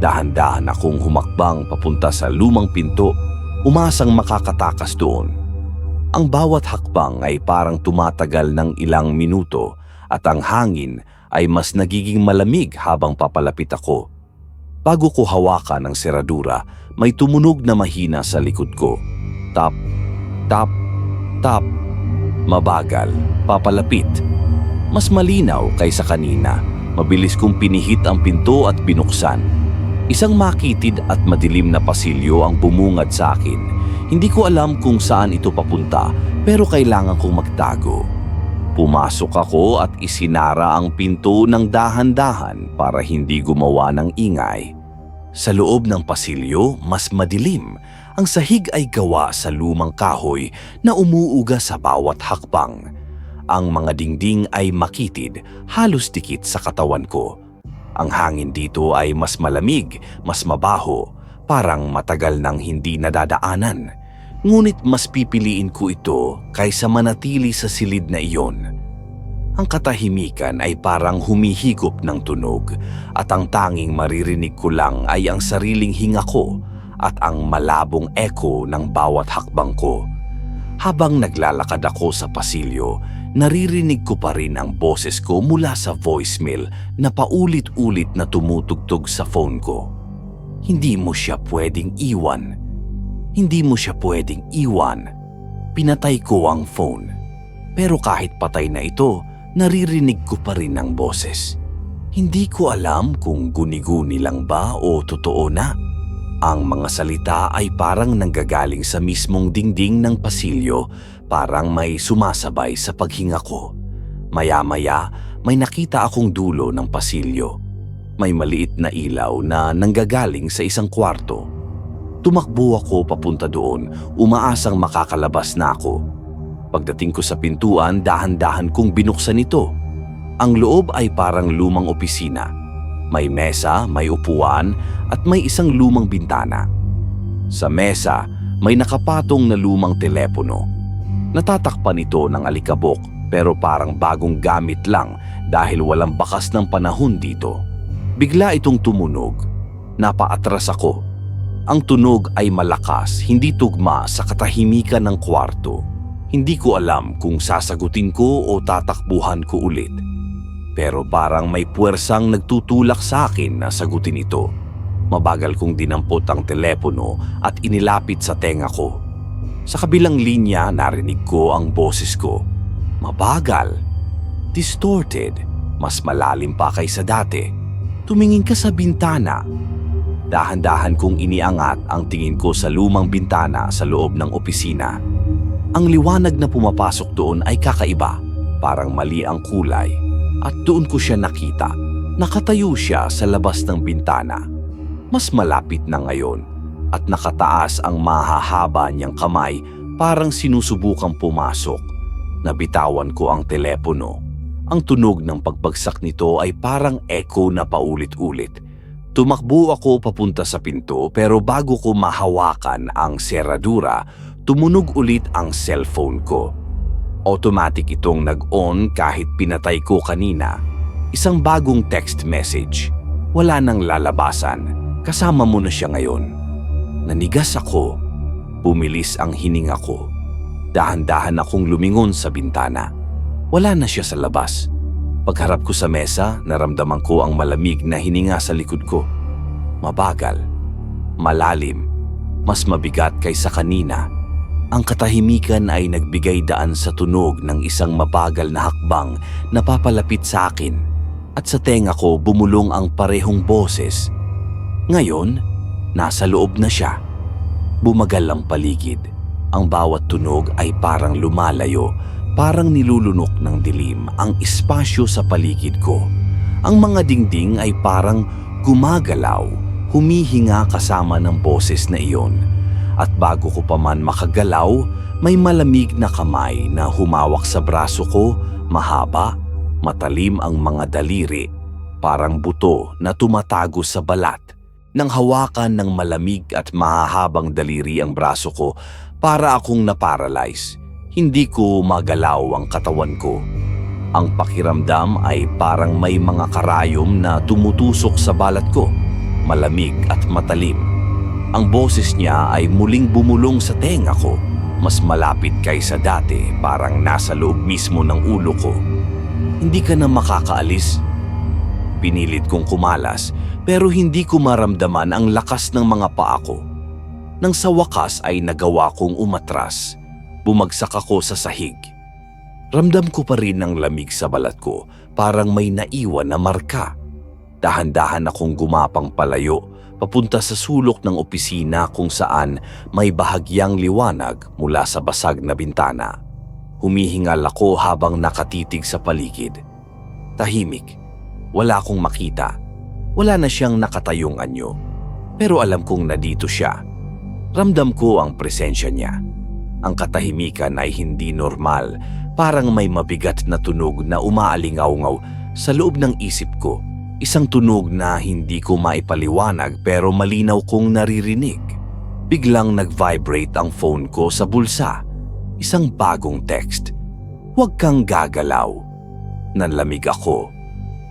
Dahan-dahan akong humakbang papunta sa lumang pinto, umasang makakatakas doon. Ang bawat hakbang ay parang tumatagal ng ilang minuto at ang hangin ay mas nagiging malamig habang papalapit ako. Bago ko hawakan ang seradura, may tumunog na mahina sa likod ko. Tap, tap, tap. Mabagal, papalapit. Mas malinaw kaysa kanina. Mabilis kong pinihit ang pinto at binuksan. Isang makitid at madilim na pasilyo ang bumungad sa akin. Hindi ko alam kung saan ito papunta, pero kailangan kong magtago. Pumasok ako at isinara ang pinto ng dahan-dahan para hindi gumawa ng ingay. Sa loob ng pasilyo, mas madilim. Ang sahig ay gawa sa lumang kahoy na umuuga sa bawat hakbang. Ang mga dingding ay makitid, halos dikit sa katawan ko. Ang hangin dito ay mas malamig, mas mabaho, parang matagal nang hindi nadadaanan. Ngunit mas pipiliin ko ito kaysa manatili sa silid na iyon. Ang katahimikan ay parang humihigop ng tunog at ang tanging maririnig ko lang ay ang sariling hinga ko at ang malabong echo ng bawat hakbang ko. Habang naglalakad ako sa pasilyo, naririnig ko pa rin ang boses ko mula sa voicemail na paulit-ulit na tumutugtog sa phone ko. Hindi mo siya pwedeng iwan. Hindi mo siya pwedeng iwan. Pinatay ko ang phone. Pero kahit patay na ito, naririnig ko pa rin ang boses. Hindi ko alam kung guni-guni lang ba o totoo na. Ang mga salita ay parang nanggagaling sa mismong dingding ng pasilyo, parang may sumasabay sa paghinga ko. Maya-maya, may nakita akong dulo ng pasilyo. May maliit na ilaw na nanggagaling sa isang kwarto. Tumakbo ako papunta doon, umaasang makakalabas na ako. Pagdating ko sa pintuan, dahan-dahan kong binuksan ito. Ang loob ay parang lumang opisina. May mesa, may upuan, at may isang lumang bintana. Sa mesa, may nakapatong na lumang telepono. Natatakpan ito ng alikabok pero parang bagong gamit lang dahil walang bakas ng panahon dito. Bigla itong tumunog. Napaatras ako. Ang tunog ay malakas, hindi tugma sa katahimikan ng kwarto. Hindi ko alam kung sasagutin ko o tatakbuhan ko ulit. Pero parang may puwersang nagtutulak sa akin na sagutin ito. Mabagal kong dinampot ang telepono at inilapit sa tenga ko. Sa kabilang linya narinig ko ang boses ko. Mabagal, distorted, mas malalim pa kaysa dati. Tumingin ka sa bintana. Dahan-dahan kong iniangat ang tingin ko sa lumang bintana sa loob ng opisina. Ang liwanag na pumapasok doon ay kakaiba, parang mali ang kulay. At doon ko siya nakita. Nakatayo siya sa labas ng bintana. Mas malapit na ngayon at nakataas ang mahahaba niyang kamay parang sinusubukang pumasok. Nabitawan ko ang telepono. Ang tunog ng pagbagsak nito ay parang echo na paulit-ulit. Tumakbo ako papunta sa pinto pero bago ko mahawakan ang seradura, tumunog ulit ang cellphone ko. Automatic itong nag-on kahit pinatay ko kanina. Isang bagong text message. Wala nang lalabasan. Kasama mo na siya ngayon. Nanigas ako. Bumilis ang hininga ko. Dahan-dahan akong lumingon sa bintana. Wala na siya sa labas. Pagharap ko sa mesa, naramdaman ko ang malamig na hininga sa likod ko. Mabagal, malalim, mas mabigat kaysa kanina. Ang katahimikan ay nagbigay daan sa tunog ng isang mabagal na hakbang na papalapit sa akin. At sa tenga ko bumulong ang parehong boses. Ngayon, nasa loob na siya. Bumagal ang paligid. Ang bawat tunog ay parang lumalayo, parang nilulunok ng dilim ang espasyo sa paligid ko. Ang mga dingding ay parang gumagalaw, humihinga kasama ng boses na iyon. At bago ko pa man makagalaw, may malamig na kamay na humawak sa braso ko, mahaba, matalim ang mga daliri, parang buto na tumatago sa balat. Nang hawakan ng malamig at mahahabang daliri ang braso ko, para akong naparalyze. Hindi ko magalaw ang katawan ko. Ang pakiramdam ay parang may mga karayom na tumutusok sa balat ko, malamig at matalim. Ang boses niya ay muling bumulong sa tenga ko, mas malapit kaysa dati, parang nasa loob mismo ng ulo ko. Hindi ka na makakaalis. Pinilit kong kumalas pero hindi ko maramdaman ang lakas ng mga paa ko. Nang sa wakas ay nagawa kong umatras. Bumagsak ako sa sahig. Ramdam ko pa rin ang lamig sa balat ko, parang may naiwan na marka. Dahan-dahan akong gumapang palayo, papunta sa sulok ng opisina kung saan may bahagyang liwanag mula sa basag na bintana. Humihingal ako habang nakatitig sa paligid. Tahimik. Wala akong makita. Wala na siyang nakatayong anyo. Pero alam kong nandito siya. Ramdam ko ang presensya niya. Ang katahimikan ay hindi normal. Parang may mabigat na tunog na umaalingaw-ngaw sa loob ng isip ko. Isang tunog na hindi ko maipaliwanag pero malinaw kong naririnig. Biglang nag-vibrate ang phone ko sa bulsa. Isang bagong text. Huwag kang gagalaw. Nanlamig ako.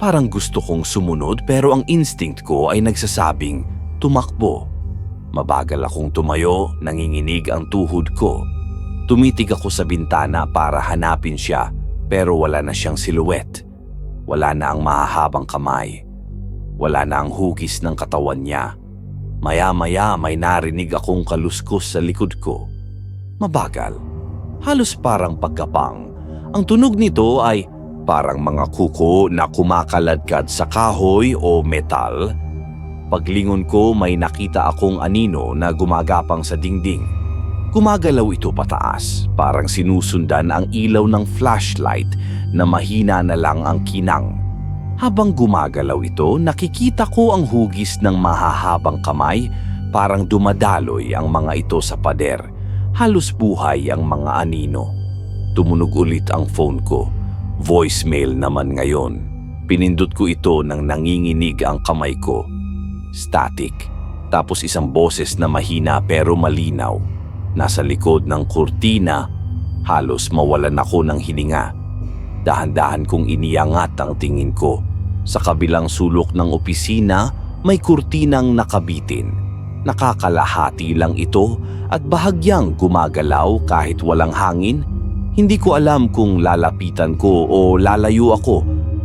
Parang gusto kong sumunod pero ang instinct ko ay nagsasabing tumakbo. Mabagal akong tumayo, nanginginig ang tuhod ko. Tumitig ako sa bintana para hanapin siya pero wala na siyang silhouette. Wala na ang mahahabang kamay. Wala na ang hugis ng katawan niya. Maya-maya may narinig akong kaluskos sa likod ko. Mabagal. Halos parang pagkapang. Ang tunog nito ay parang mga kuko na kumakaladkad sa kahoy o metal. Paglingon ko may nakita akong anino na gumagapang sa dingding. Gumagalaw ito pataas, parang sinusundan ang ilaw ng flashlight na mahina na lang ang kinang. Habang gumagalaw ito, nakikita ko ang hugis ng mahahabang kamay, parang dumadaloy ang mga ito sa pader. Halos buhay ang mga anino. Tumunog ulit ang phone ko. Voicemail naman ngayon. Pinindot ko ito nang nanginginig ang kamay ko. Static. Tapos isang boses na mahina pero malinaw. Nasa likod ng kurtina, halos mawalan ako ng hininga. Dahan-dahan kong iniangat ang tingin ko. Sa kabilang sulok ng opisina, may kurtinang nakabitin. Nakakalahati lang ito at bahagyang gumagalaw kahit walang hangin. Hindi ko alam kung lalapitan ko o lalayo ako,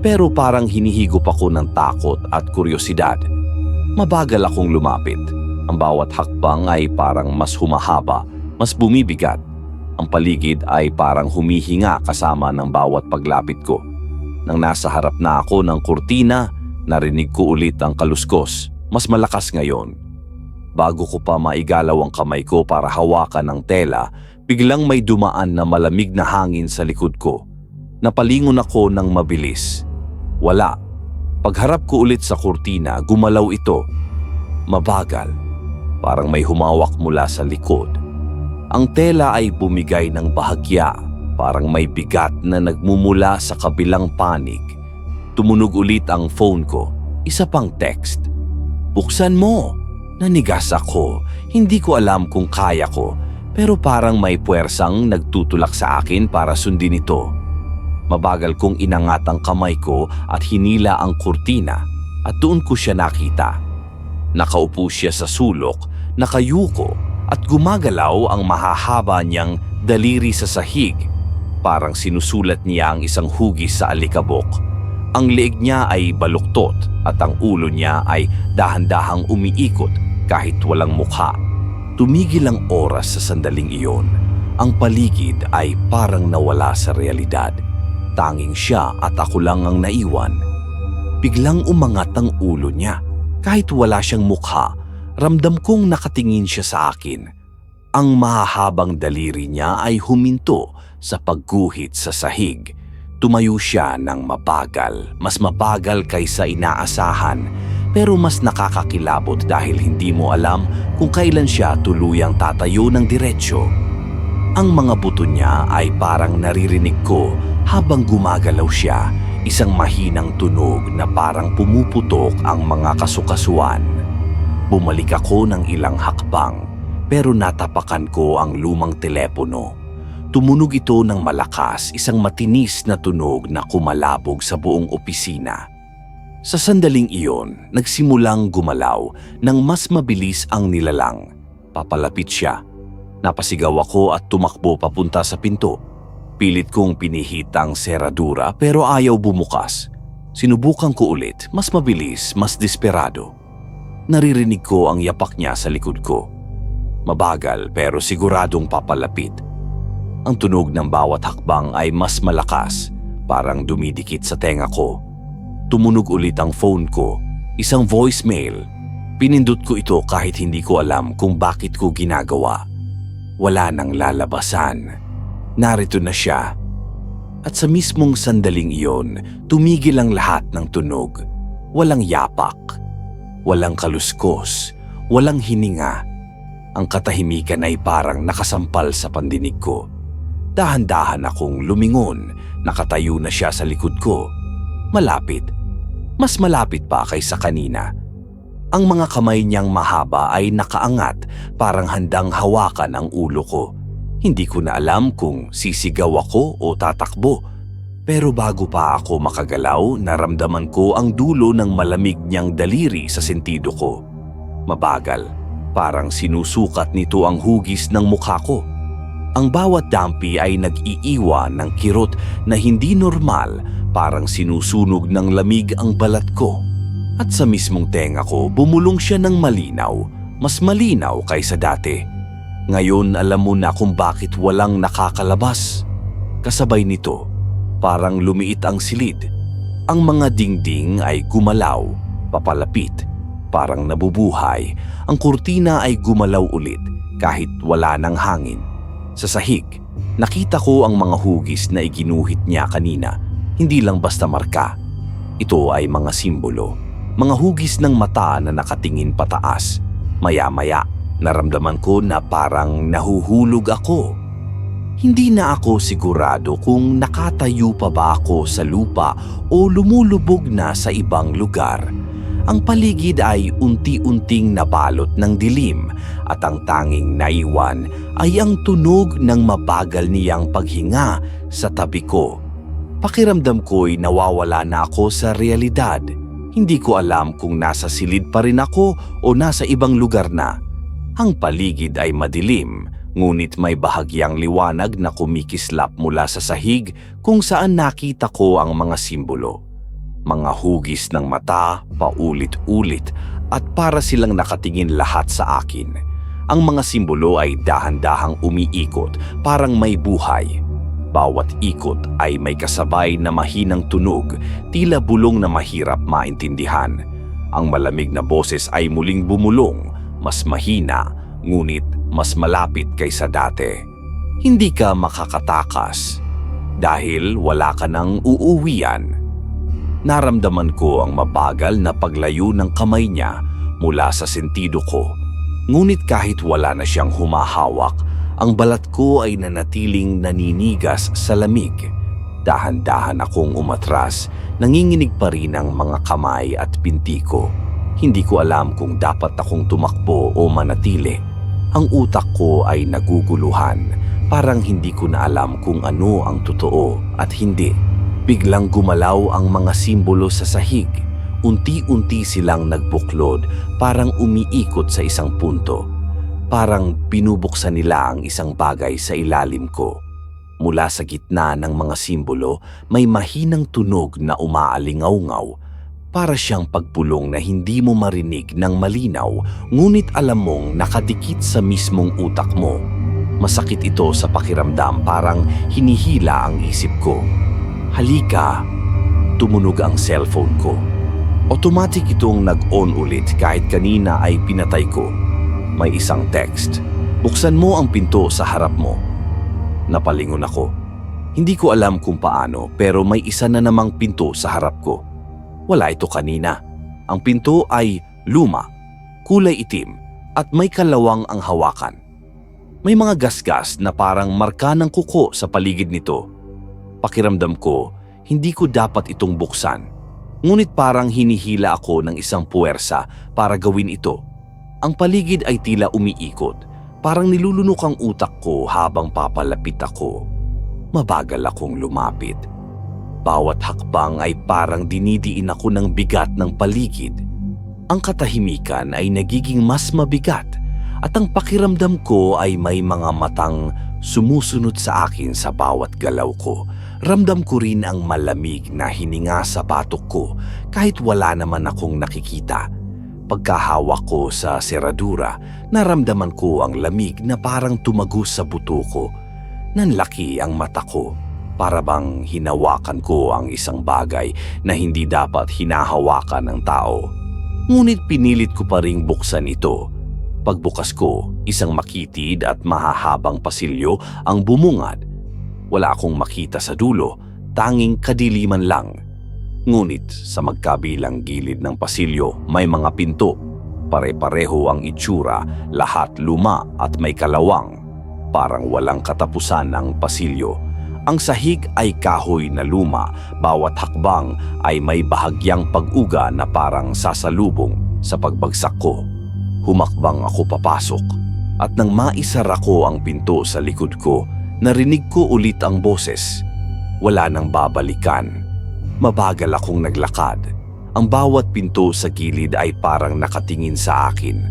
pero parang hinihigop ako ng takot at kuryosidad. Mabagal akong lumapit. Ang bawat hakbang ay parang mas humahaba, mas bumibigat. Ang paligid ay parang humihinga kasama ng bawat paglapit ko. Nang nasa harap na ako ng kurtina, narinig ko ulit ang kaluskos. Mas malakas ngayon. Bago ko pa maigalaw ang kamay ko para hawakan ang tela, biglang may dumaan na malamig na hangin sa likod ko. Napalingon ako ng mabilis. Wala. Pagharap ko ulit sa kurtina, gumalaw ito. Mabagal. Parang may humawak mula sa likod. Ang tela ay bumigay ng bahagya, parang may bigat na nagmumula sa kabilang panig. Tumunog ulit ang phone ko. Isa pang text. "Buksan mo." Nanigas ako. Hindi ko alam kung kaya ko, pero parang may puwersang nagtutulak sa akin para sundin ito. Mabagal kong inangat ang kamay ko at hinila ang kurtina at doon ko siya nakita. Nakaupo siya sa sulok, nakayuko at gumagalaw ang mahahaba niyang daliri sa sahig. Parang sinusulat niya ang isang hugis sa alikabok. Ang leeg niya ay baluktot at ang ulo niya ay dahan-dahang umiikot kahit walang mukha. Tumigil ang oras sa sandaling iyon. Ang paligid ay parang nawala sa realidad. Tanging siya at ako lang ang naiwan. Biglang umangat ang ulo niya. Kahit wala siyang mukha, ramdam kong nakatingin siya sa akin. Ang mahahabang daliri niya ay huminto sa pagguhit sa sahig. Tumayo siya ng mabagal, mas mabagal kaysa inaasahan, pero mas nakakakilabot dahil hindi mo alam kung kailan siya tuluyang tatayo ng diretsyo. Ang mga buto niya ay parang naririnig ko habang gumagalaw siya, isang mahinang tunog na parang pumuputok ang mga kasukasuan. Bumalik ako ng ilang hakbang, pero natapakan ko ang lumang telepono. Tumunog ito ng malakas, isang matinis na tunog na kumalabog sa buong opisina. Sa sandaling iyon, nagsimulang gumalaw nang mas mabilis ang nilalang. Papalapit siya. Napasigaw ako at tumakbo papunta sa pinto. Pilit kong pinihit ang seradura pero ayaw bumukas. Sinubukan ko ulit, mas mabilis, mas desperado. Naririnig ko ang yapak niya sa likod ko. Mabagal pero siguradong papalapit. Ang tunog ng bawat hakbang ay mas malakas, parang dumidikit sa tenga ko. Tumunog ulit ang phone ko, isang voicemail. Pinindot ko ito kahit hindi ko alam kung bakit ko ginagawa. Wala nang lalabasan. Narito na siya. At sa mismong sandaling iyon, tumigil ang lahat ng tunog. Walang yapak, walang kaluskos, walang hininga. Ang katahimikan ay parang nakasampal sa pandinig ko. Dahan-dahan akong lumingon, nakatayo na siya sa likod ko. Malapit, mas malapit pa kaysa kanina. Ang mga kamay niyang mahaba ay nakaangat, parang handang hawakan ang ulo ko. Hindi ko na alam kung sisigaw ako o tatakbo. Pero bago pa ako makagalaw, naramdaman ko ang dulo ng malamig niyang daliri sa sentido ko. Mabagal, parang sinusukat nito ang hugis ng mukha ko. Ang bawat dampi ay nag-iiwan ng kirot na hindi normal, parang sinusunog ng lamig ang balat ko. At sa mismong tenga ko, bumulong siya ng malinaw, mas malinaw kaysa dati. Ngayon alam mo na kung bakit walang nakakalabas. Kasabay nito, parang lumiit ang silid. Ang mga dingding ay gumalaw, papalapit, parang nabubuhay. Ang kurtina ay gumalaw ulit kahit wala ng hangin. Sa sahig, nakita ko ang mga hugis na iginuhit niya kanina. Hindi lang basta marka. Ito ay mga simbolo. Mga hugis ng mata na nakatingin pataas. Maya-maya, naramdaman ko na parang nahuhulog ako. Hindi na ako sigurado kung nakatayo pa ba ako sa lupa o lumulubog na sa ibang lugar. Ang paligid ay unti-unting nabalot ng dilim at ang tanging naiwan ay ang tunog ng mabagal niyang paghinga sa tabi ko. Pakiramdam ko'y nawawala na ako sa realidad. Hindi ko alam kung nasa silid pa rin ako o nasa ibang lugar na. Ang paligid ay madilim, ngunit may bahagyang liwanag na kumikislap mula sa sahig kung saan nakita ko ang mga simbolo. Mga hugis ng mata, paulit-ulit, at para silang nakatingin lahat sa akin. Ang mga simbolo ay dahan-dahang umiikot, parang may buhay. Bawat ikot ay may kasabay na mahinang tunog, tila bulong na mahirap maintindihan. Ang malamig na boses ay muling bumulong, mas mahina, ngunit mas malapit kaysa dati. Hindi ka makakatakas dahil wala ka nang uuwian. Naramdaman ko ang mabagal na paglayo ng kamay niya mula sa sentido ko. Ngunit kahit wala na siyang humahawak, ang balat ko ay nanatiling naninigas sa lamig. Dahan-dahan akong umatras, nanginginig pa rin ang mga kamay at binti ko. Hindi ko alam kung dapat akong tumakbo o manatili. Ang utak ko ay naguguluhan, parang hindi ko na alam kung ano ang totoo at hindi. Biglang gumalaw ang mga simbolo sa sahig. Unti-unti silang nagbuklod, parang umiikot sa isang punto. Parang binubuksan nila ang isang bagay sa ilalim ko. Mula sa gitna ng mga simbolo, may mahinang tunog na umaalingaw-ngaw. Para siyang pagpulong na hindi mo marinig ng malinaw, ngunit alam mong nakadikit sa mismong utak mo. Masakit ito sa pakiramdam, parang hinihila ang isip ko. Halika, tumunog ang cellphone ko. Automatic itong nag-on ulit kahit kanina ay pinatay ko. May isang text. Buksan mo ang pinto sa harap mo. Napalingon ako. Hindi ko alam kung paano pero may isa na namang pinto sa harap ko. Wala ito kanina. Ang pinto ay luma, kulay itim at may kalawang ang hawakan. May mga gasgas na parang marka ng kuko sa paligid nito. Pakiramdam ko, hindi ko dapat itong buksan. Ngunit parang hinihila ako ng isang puwersa para gawin ito. Ang paligid ay tila umiikot, parang nilulunok ang utak ko habang papalapit ako. Mabagal akong lumapit. Bawat hakbang ay parang dinidiin ako ng bigat ng paligid. Ang katahimikan ay nagiging mas mabigat at ang pakiramdam ko ay may mga matang sumusunod sa akin sa bawat galaw ko. Ramdam ko rin ang malamig na hininga sa batok ko kahit wala naman akong nakikita. Pagkahawak ko sa seradura, naramdaman ko ang lamig na parang tumagos sa buto ko. Nanlaki ang mata ko, para bang hinawakan ko ang isang bagay na hindi dapat hinahawakan ng tao. Ngunit pinilit ko pa ring buksan ito. Pagbukas ko, isang makitid at mahahabang pasilyo ang bumungad. Wala akong makita sa dulo, tanging kadiliman lang. Ngunit sa magkabilang gilid ng pasilyo may mga pinto. Pare-pareho ang itsura, lahat luma at may kalawang. Parang walang katapusan ang pasilyo. Ang sahig ay kahoy na luma, bawat hakbang ay may bahagyang pag-uga na parang sasalubong sa pagbagsak ko. Humakbang ako papasok at nang maisara ko ang pinto sa likod ko, narinig ko ulit ang boses. Wala nang babalikan. Mabagal akong naglakad. Ang bawat pinto sa gilid ay parang nakatingin sa akin.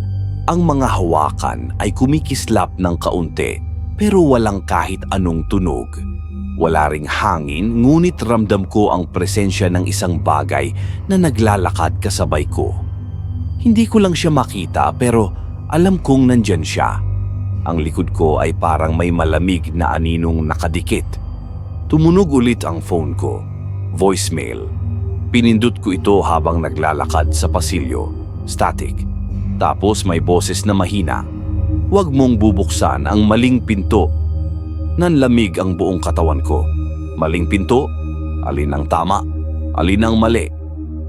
Ang mga hawakan ay kumikislap ng kaunti pero walang kahit anong tunog. Wala ring hangin ngunit ramdam ko ang presensya ng isang bagay na naglalakad kasabay ko. Hindi ko lang siya makita pero alam kong nandyan siya. Ang likod ko ay parang may malamig na aninong nakadikit. Tumunog ulit ang phone ko. Voicemail. Pinindot ko ito habang naglalakad sa pasilyo. Static. Tapos may boses na mahina. Huwag mong bubuksan ang maling pinto. Nanlamig ang buong katawan ko. Maling pinto? Alin ang tama? Alin ang mali?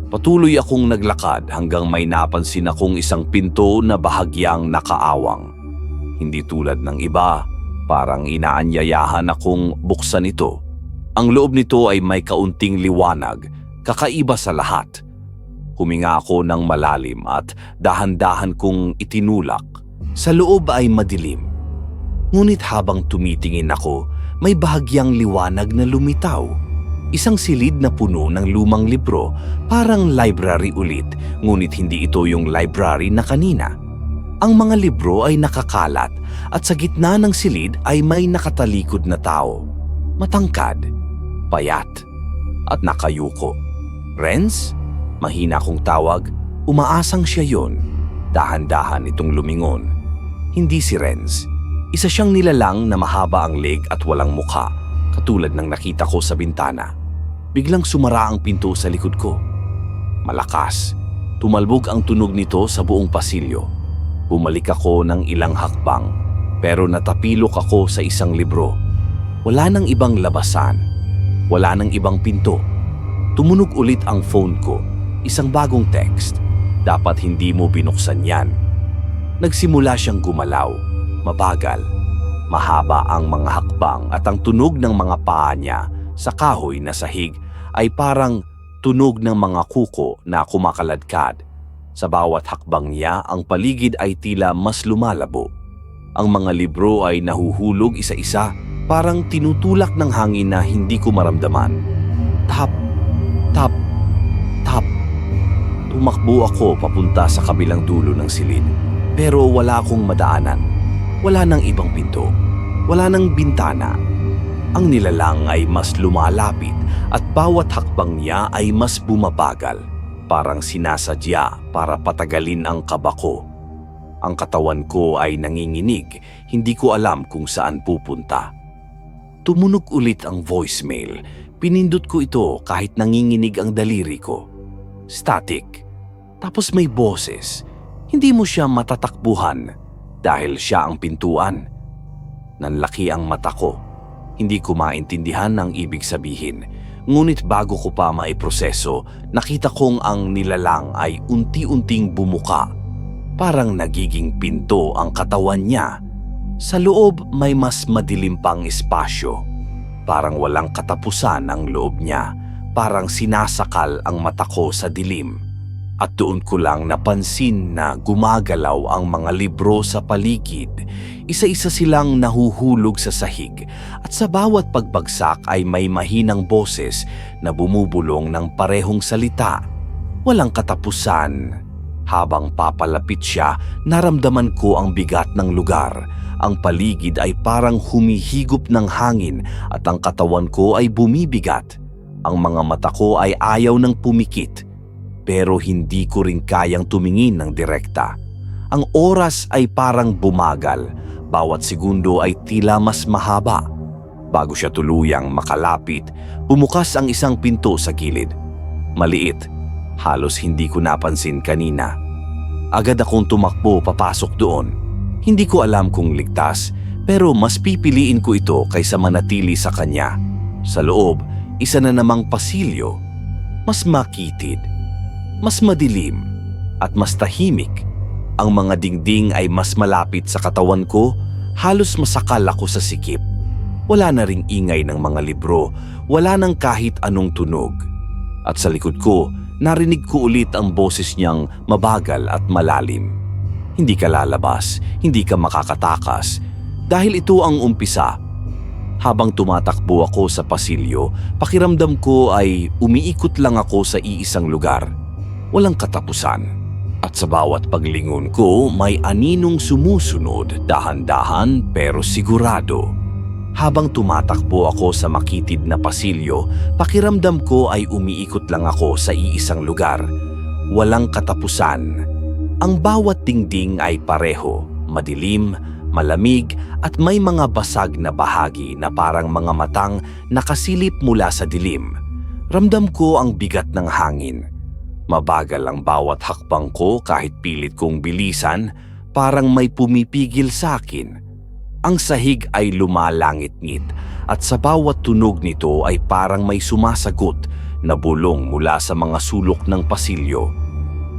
Patuloy akong naglakad hanggang may napansin akong isang pinto na bahagyang nakaawang. Hindi tulad ng iba, parang inaanyayahan akong buksan ito. Ang loob nito ay may kaunting liwanag, kakaiba sa lahat. Huminga ako ng malalim at dahan-dahan kong itinulak. Sa loob ay madilim. Ngunit habang tumitingin ako, may bahagyang liwanag na lumitaw. Isang silid na puno ng lumang libro, parang library ulit, ngunit hindi ito yung library na kanina. Ang mga libro ay nakakalat at sa gitna ng silid ay may nakatalikod na tao. Matangkad, payat, at nakayuko. Renz? Mahina kong tawag. Umaasang siya yon. Dahan-dahan itong lumingon. Hindi si Renz. Isa siyang nilalang na mahaba ang leg at walang mukha, katulad ng nakita ko sa bintana. Biglang sumara ang pinto sa likod ko. Malakas. Tumalbog ang tunog nito sa buong pasilyo. Bumalik ako ng ilang hakbang, pero natapilok ako sa isang libro. Wala nang ibang labasan. Wala nang ibang pinto. Tumunog ulit ang phone ko. Isang bagong text. Dapat hindi mo binuksan yan. Nagsimula siyang gumalaw. Mabagal. Mahaba ang mga hakbang at ang tunog ng mga paa niya sa kahoy na sahig ay parang tunog ng mga kuko na kumakaladkad. Sa bawat hakbang niya, ang paligid ay tila mas lumalabo. Ang mga libro ay nahuhulog isa-isa, parang tinutulak ng hangin na hindi ko maramdaman. Tap, tap, tap. Tumakbo ako papunta sa kabilang dulo ng silid, pero wala akong madaanan. Wala nang ibang pinto. Wala nang bintana. Ang nilalang ay mas lumalapit at bawat hakbang niya ay mas bumabagal. Parang sinasadya para patagalin ang kaba ko. Ang katawan ko ay nanginginig, hindi ko alam kung saan pupunta. Tumunog ulit ang voicemail. Pinindot ko ito kahit nanginginig ang daliri ko. Static. Tapos may boses. Hindi mo siya matatakbuhan dahil siya ang pintuan. Nanlaki ang mata ko. Hindi ko maintindihan ang ibig sabihin. Ngunit bago ko pa maiproseso, nakita kong ang nilalang ay unti-unting bumuka. Parang nagiging pinto ang katawan niya. Sa loob may mas madilim pang espasyo. Parang walang katapusan ang loob niya. Parang sinasakal ang mata ko sa dilim. At doon ko lang napansin na gumagalaw ang mga libro sa paligid. Isa-isa silang nahuhulog sa sahig at sa bawat pagbagsak ay may mahinang boses na bumubulong ng parehong salita. Walang katapusan. Habang papalapit siya, naramdaman ko ang bigat ng lugar. Ang paligid ay parang humihigop ng hangin at ang katawan ko ay bumibigat. Ang mga mata ko ay ayaw ng pumikit. Pero hindi ko rin kayang tumingin ng direkta. Ang oras ay parang bumagal. Bawat segundo ay tila mas mahaba. Bago siya tuluyang makalapit, bumukas ang isang pinto sa gilid. Maliit, halos hindi ko napansin kanina. Agad akong tumakbo papasok doon. Hindi ko alam kung ligtas, pero mas pipiliin ko ito kaysa manatili sa kanya. Sa loob, isa na namang pasilyo. Mas makitid. Mas madilim at mas tahimik. Ang mga dingding ay mas malapit sa katawan ko, halos masakal ako sa sikip. Wala na ring ingay ng mga libro, wala nang kahit anong tunog. At sa likod ko, narinig ko ulit ang boses niyang mabagal at malalim. Hindi ka lalabas, hindi ka makakatakas, dahil ito ang umpisa. Habang tumatakbo ako sa pasilyo, pakiramdam ko ay umiikot lang ako sa iisang lugar. Walang katapusan. At sa bawat paglingon ko, may aninong sumusunod, dahan-dahan pero sigurado. Habang tumatakbo ako sa makitid na pasilyo, pakiramdam ko ay umiikot lang ako sa iisang lugar. Walang katapusan. Ang bawat dingding ay pareho, madilim, malamig at may mga basag na bahagi na parang mga matang nakasilip mula sa dilim. Ramdam ko ang bigat ng hangin. Mabagal ang bawat hakbang ko kahit pilit kong bilisan, parang may pumipigil sa akin. Ang sahig ay lumalangit-ngit at sa bawat tunog nito ay parang may sumasagot na bulong mula sa mga sulok ng pasilyo.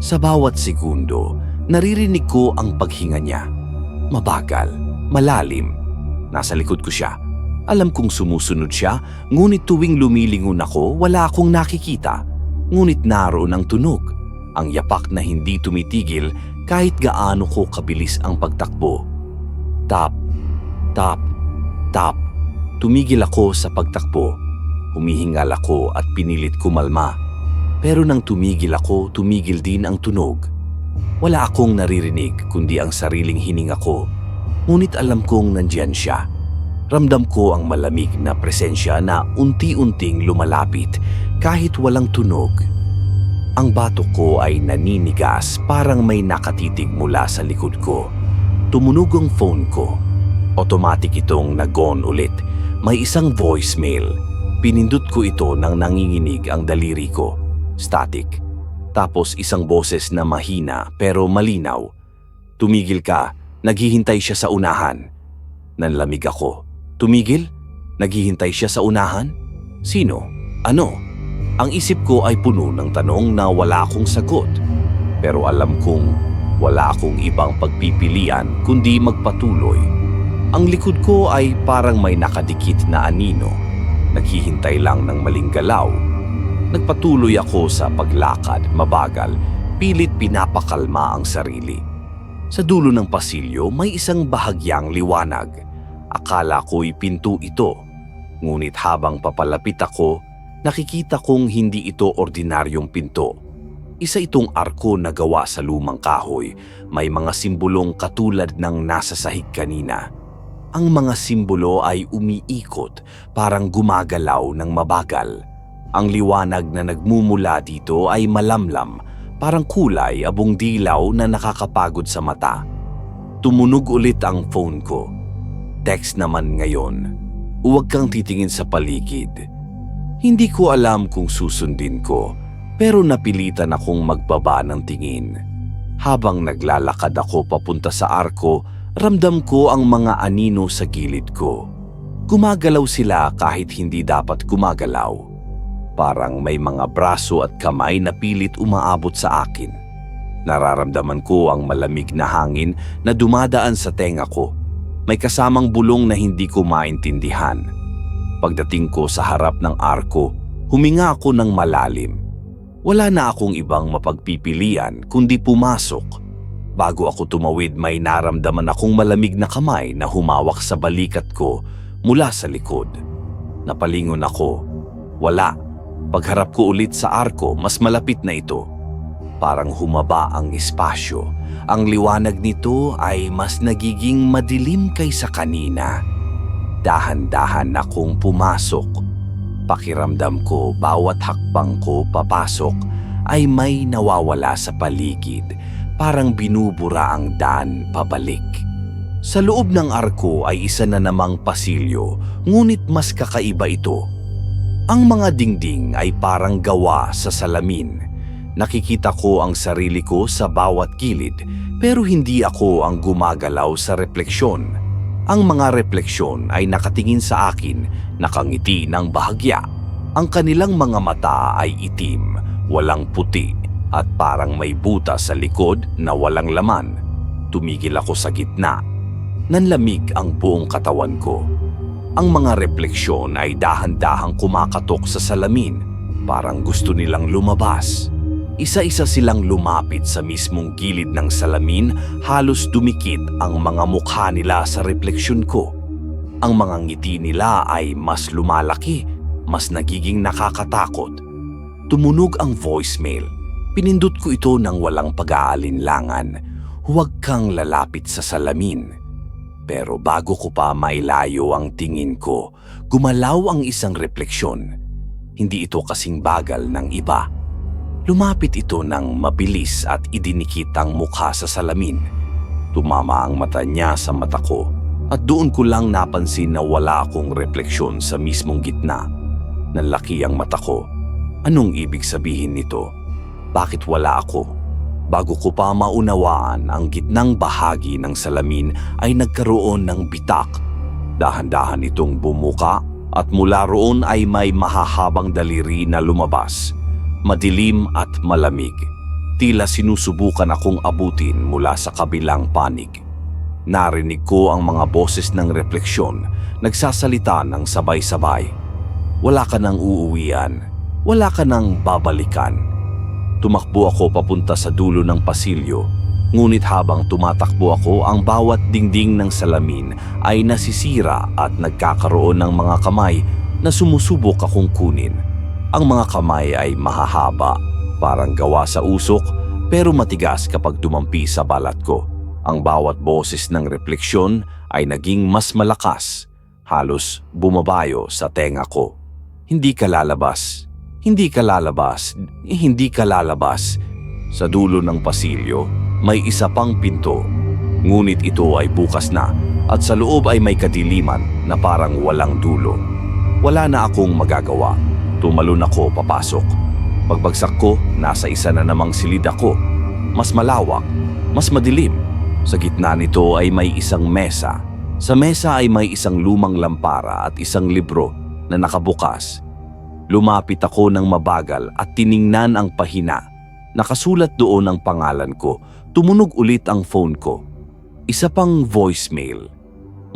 Sa bawat segundo, naririnig ko ang paghinga niya. Mabagal, malalim. Nasa likod ko siya. Alam kong sumusunod siya, ngunit tuwing lumilingon ako, wala akong nakikita. Ngunit naroon ang tunog, ang yapak na hindi tumitigil kahit gaano ko kabilis ang pagtakbo. Tap, tap, tap. Tumigil ako sa pagtakbo. Humihingal ako at pinilit kumalma. Pero nang tumigil ako, tumigil din ang tunog. Wala akong naririnig kundi ang sariling hininga ko. Ngunit alam kong nandyan siya. Ramdam ko ang malamig na presensya na unti-unting lumalapit kahit walang tunog. Ang batok ko ay naninigas, parang may nakatitig mula sa likod ko. Tumunog ang phone ko. Automatic itong nag-on ulit. May isang voicemail. Pinindot ko ito nang nanginginig ang daliri ko. Static. Tapos isang boses na mahina pero malinaw. Tumigil ka, naghihintay siya sa unahan. Nanlamig ako. Tumigil? Naghihintay siya sa unahan? Sino? Ano? Ang isip ko ay puno ng tanong na wala akong sagot. Pero alam kong wala akong ibang pagpipilian kundi magpatuloy. Ang likod ko ay parang may nakadikit na anino. Naghihintay lang ng maling galaw. Nagpatuloy ako sa paglakad, mabagal, pilit pinapakalma ang sarili. Sa dulo ng pasilyo may isang bahagyang liwanag. Akala ko'y pinto ito. Ngunit habang papalapit ako, nakikita kong hindi ito ordinaryong pinto. Isa itong arko na gawa sa lumang kahoy. May mga simbolong katulad ng nasa sahig kanina. Ang mga simbolo ay umiikot, parang gumagalaw ng mabagal. Ang liwanag na nagmumula dito ay malamlam, parang kulay abong dilaw na nakakapagod sa mata. Tumunog ulit ang phone ko. Text naman ngayon, huwag kang titingin sa paligid. Hindi ko alam kung susundin ko, pero napilitan akong magbaba ng tingin. Habang naglalakad ako papunta sa arko, ramdam ko ang mga anino sa gilid ko. Gumagalaw sila kahit hindi dapat gumagalaw. Parang may mga braso at kamay na pilit umaabot sa akin. Nararamdaman ko ang malamig na hangin na dumadaan sa tenga ko. May kasamang bulong na hindi ko maintindihan. Pagdating ko sa harap ng arko, huminga ako ng malalim. Wala na akong ibang mapagpipilian kundi pumasok. Bago ako tumawid, may naramdaman akong malamig na kamay na humawak sa balikat ko mula sa likod. Napalingon ako. Wala. Pagharap ko ulit sa arko, mas malapit na ito. Parang humaba ang espasyo. Ang liwanag nito ay mas nagiging madilim kaysa kanina. Dahan-dahan akong pumasok. Pakiramdam ko bawat hakbang ko papasok ay may nawawala sa paligid. Parang binubura ang daan pabalik. Sa loob ng arko ay isa na namang pasilyo, ngunit mas kakaiba ito. Ang mga dingding ay parang gawa sa salamin. Nakikita ko ang sarili ko sa bawat gilid, pero hindi ako ang gumagalaw sa refleksyon. Ang mga refleksyon ay nakatingin sa akin, nakangiti ng bahagya. Ang kanilang mga mata ay itim, walang puti, at parang may butas sa likod na walang laman. Tumigil ako sa gitna. Nanlamig ang buong katawan ko. Ang mga refleksyon ay dahan-dahang kumakatok sa salamin. Parang gusto nilang lumabas. Isa-isa silang lumapit sa mismong gilid ng salamin, halos dumikit ang mga mukha nila sa refleksyon ko. Ang mga ngiti nila ay mas lumalaki, mas nagiging nakakatakot. Tumunog ang voicemail. Pinindot ko ito ng walang pag-aalinlangan. Huwag kang lalapit sa salamin. Pero bago ko pa mailayo ang tingin ko, gumalaw ang isang refleksyon. Hindi ito kasing bagal ng iba. Lumapit ito ng mabilis at idinikit ang mukha sa salamin. Tumama ang mata niya sa mata ko at doon ko lang napansin na wala akong refleksyon sa mismong gitna. Nanlaki ang mata ko. Anong ibig sabihin nito? Bakit wala ako? Bago ko pa maunawaan, ang gitnang bahagi ng salamin ay nagkaroon ng bitak. Dahan-dahan itong bumuka at mula roon ay may mahahabang daliri na lumabas. Madilim at malamig. Tila sinusubukan akong abutin mula sa kabilang panig. Narinig ko ang mga boses ng refleksyon, nagsasalita ng sabay-sabay. Wala ka nang uuwian. Wala ka nang babalikan. Tumakbo ako papunta sa dulo ng pasilyo, ngunit habang tumatakbo ako, ang bawat dingding ng salamin ay nasisira at nagkakaroon ng mga kamay na sumusubok akong kunin. Ang mga kamay ay mahahaba, parang gawa sa usok, pero matigas kapag dumampi sa balat ko. Ang bawat boses ng refleksyon ay naging mas malakas, halos bumabayo sa tenga ko. Hindi ka lalabas. Hindi ka lalabas. Sa dulo ng pasilyo, may isa pang pinto. Ngunit ito ay bukas na at sa loob ay may kadiliman na parang walang dulo. Wala na akong magagawa. Tumalon ako papasok. Pagbagsak ko, nasa isa na namang silid ako. Mas malawak, mas madilim. Sa gitna nito ay may isang mesa. Sa mesa ay may isang lumang lampara at isang libro na nakabukas. Lumapit ako ng mabagal at tiningnan ang pahina. Nakasulat doon ang pangalan ko. Tumunog ulit ang phone ko. Isa pang voicemail.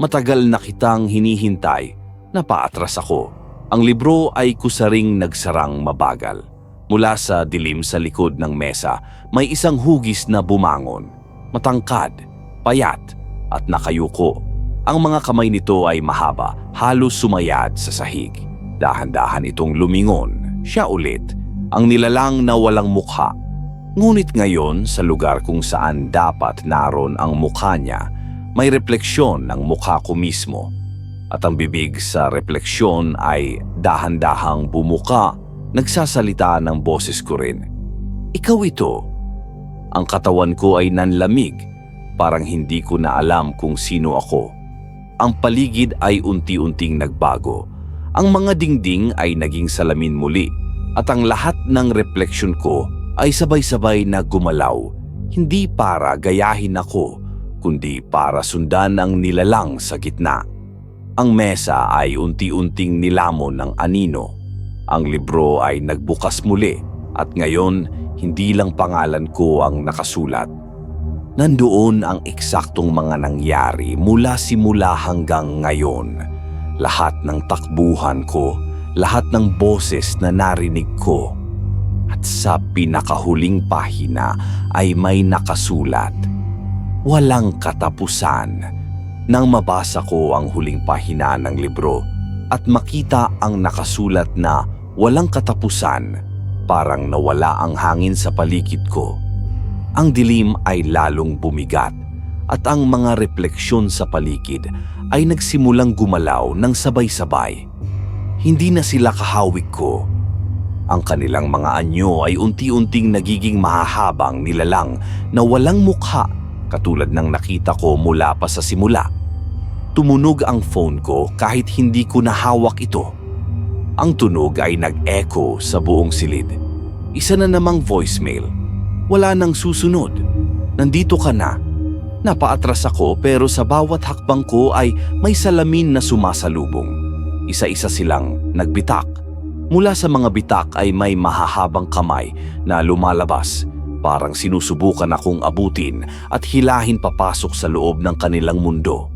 Matagal na kitang hinihintay. Napaatras ako. Ang libro ay kusaring nagsarang mabagal. Mula sa dilim sa likod ng mesa, may isang hugis na bumangon. Matangkad, payat, at nakayuko. Ang mga kamay nito ay mahaba, halos sumayad sa sahig. Dahan-dahan itong lumingon. Siya ulit, ang nilalang na walang mukha. Ngunit ngayon, sa lugar kung saan dapat naroon ang mukha niya, may refleksyon ng mukha ko mismo. At ang bibig sa refleksyon ay dahan-dahang bumuka, nagsasalita ng boses ko rin. Ikaw ito. Ang katawan ko ay nanlamig, parang hindi ko na alam kung sino ako. Ang paligid ay unti-unting nagbago. Ang mga dingding ay naging salamin muli at ang lahat ng refleksyon ko ay sabay-sabay na gumalaw. Hindi para gayahin ako, kundi para sundan ang nilalang sa gitna. Ang mesa ay unti-unting nilamon ng anino. Ang libro ay nagbukas muli at ngayon hindi lang pangalan ko ang nakasulat. Nandoon ang eksaktong mga nangyari mula simula hanggang ngayon. Lahat ng takbuhan ko, lahat ng boses na narinig ko. At sa pinakahuling pahina ay may nakasulat. Walang katapusan. Nang mabasa ko ang huling pahina ng libro at makita ang nakasulat na walang katapusan, parang nawala ang hangin sa paligid ko. Ang dilim ay lalong bumigat at ang mga refleksyon sa paligid ay nagsimulang gumalaw ng sabay-sabay. Hindi na sila kahawig ko. Ang kanilang mga anyo ay unti-unting nagiging mahahabang nilalang na walang mukha katulad ng nakita ko mula pa sa simula. Tumunog ang phone ko kahit hindi ko nahawak ito. Ang tunog ay nag-echo sa buong silid. Isa na namang voicemail. Wala nang susunod. Nandito ka na. Napaatras ako pero sa bawat hakbang ko ay may salamin na sumasalubong. Isa-isa silang nagbitak. Mula sa mga bitak ay may mahahabang kamay na lumalabas. Parang sinusubukan akong abutin at hilahin papasok sa loob ng kanilang mundo.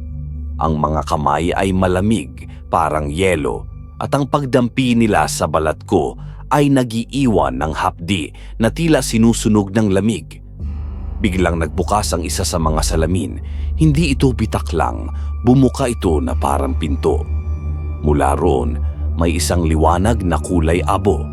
Ang mga kamay ay malamig, parang yelo, at ang pagdampi nila sa balat ko ay nagiiwan ng hapdi na tila sinusunog ng lamig. Biglang nagbukas ang isa sa mga salamin. Hindi ito bitak lang, bumuka ito na parang pinto. Mula roon, may isang liwanag na kulay abo.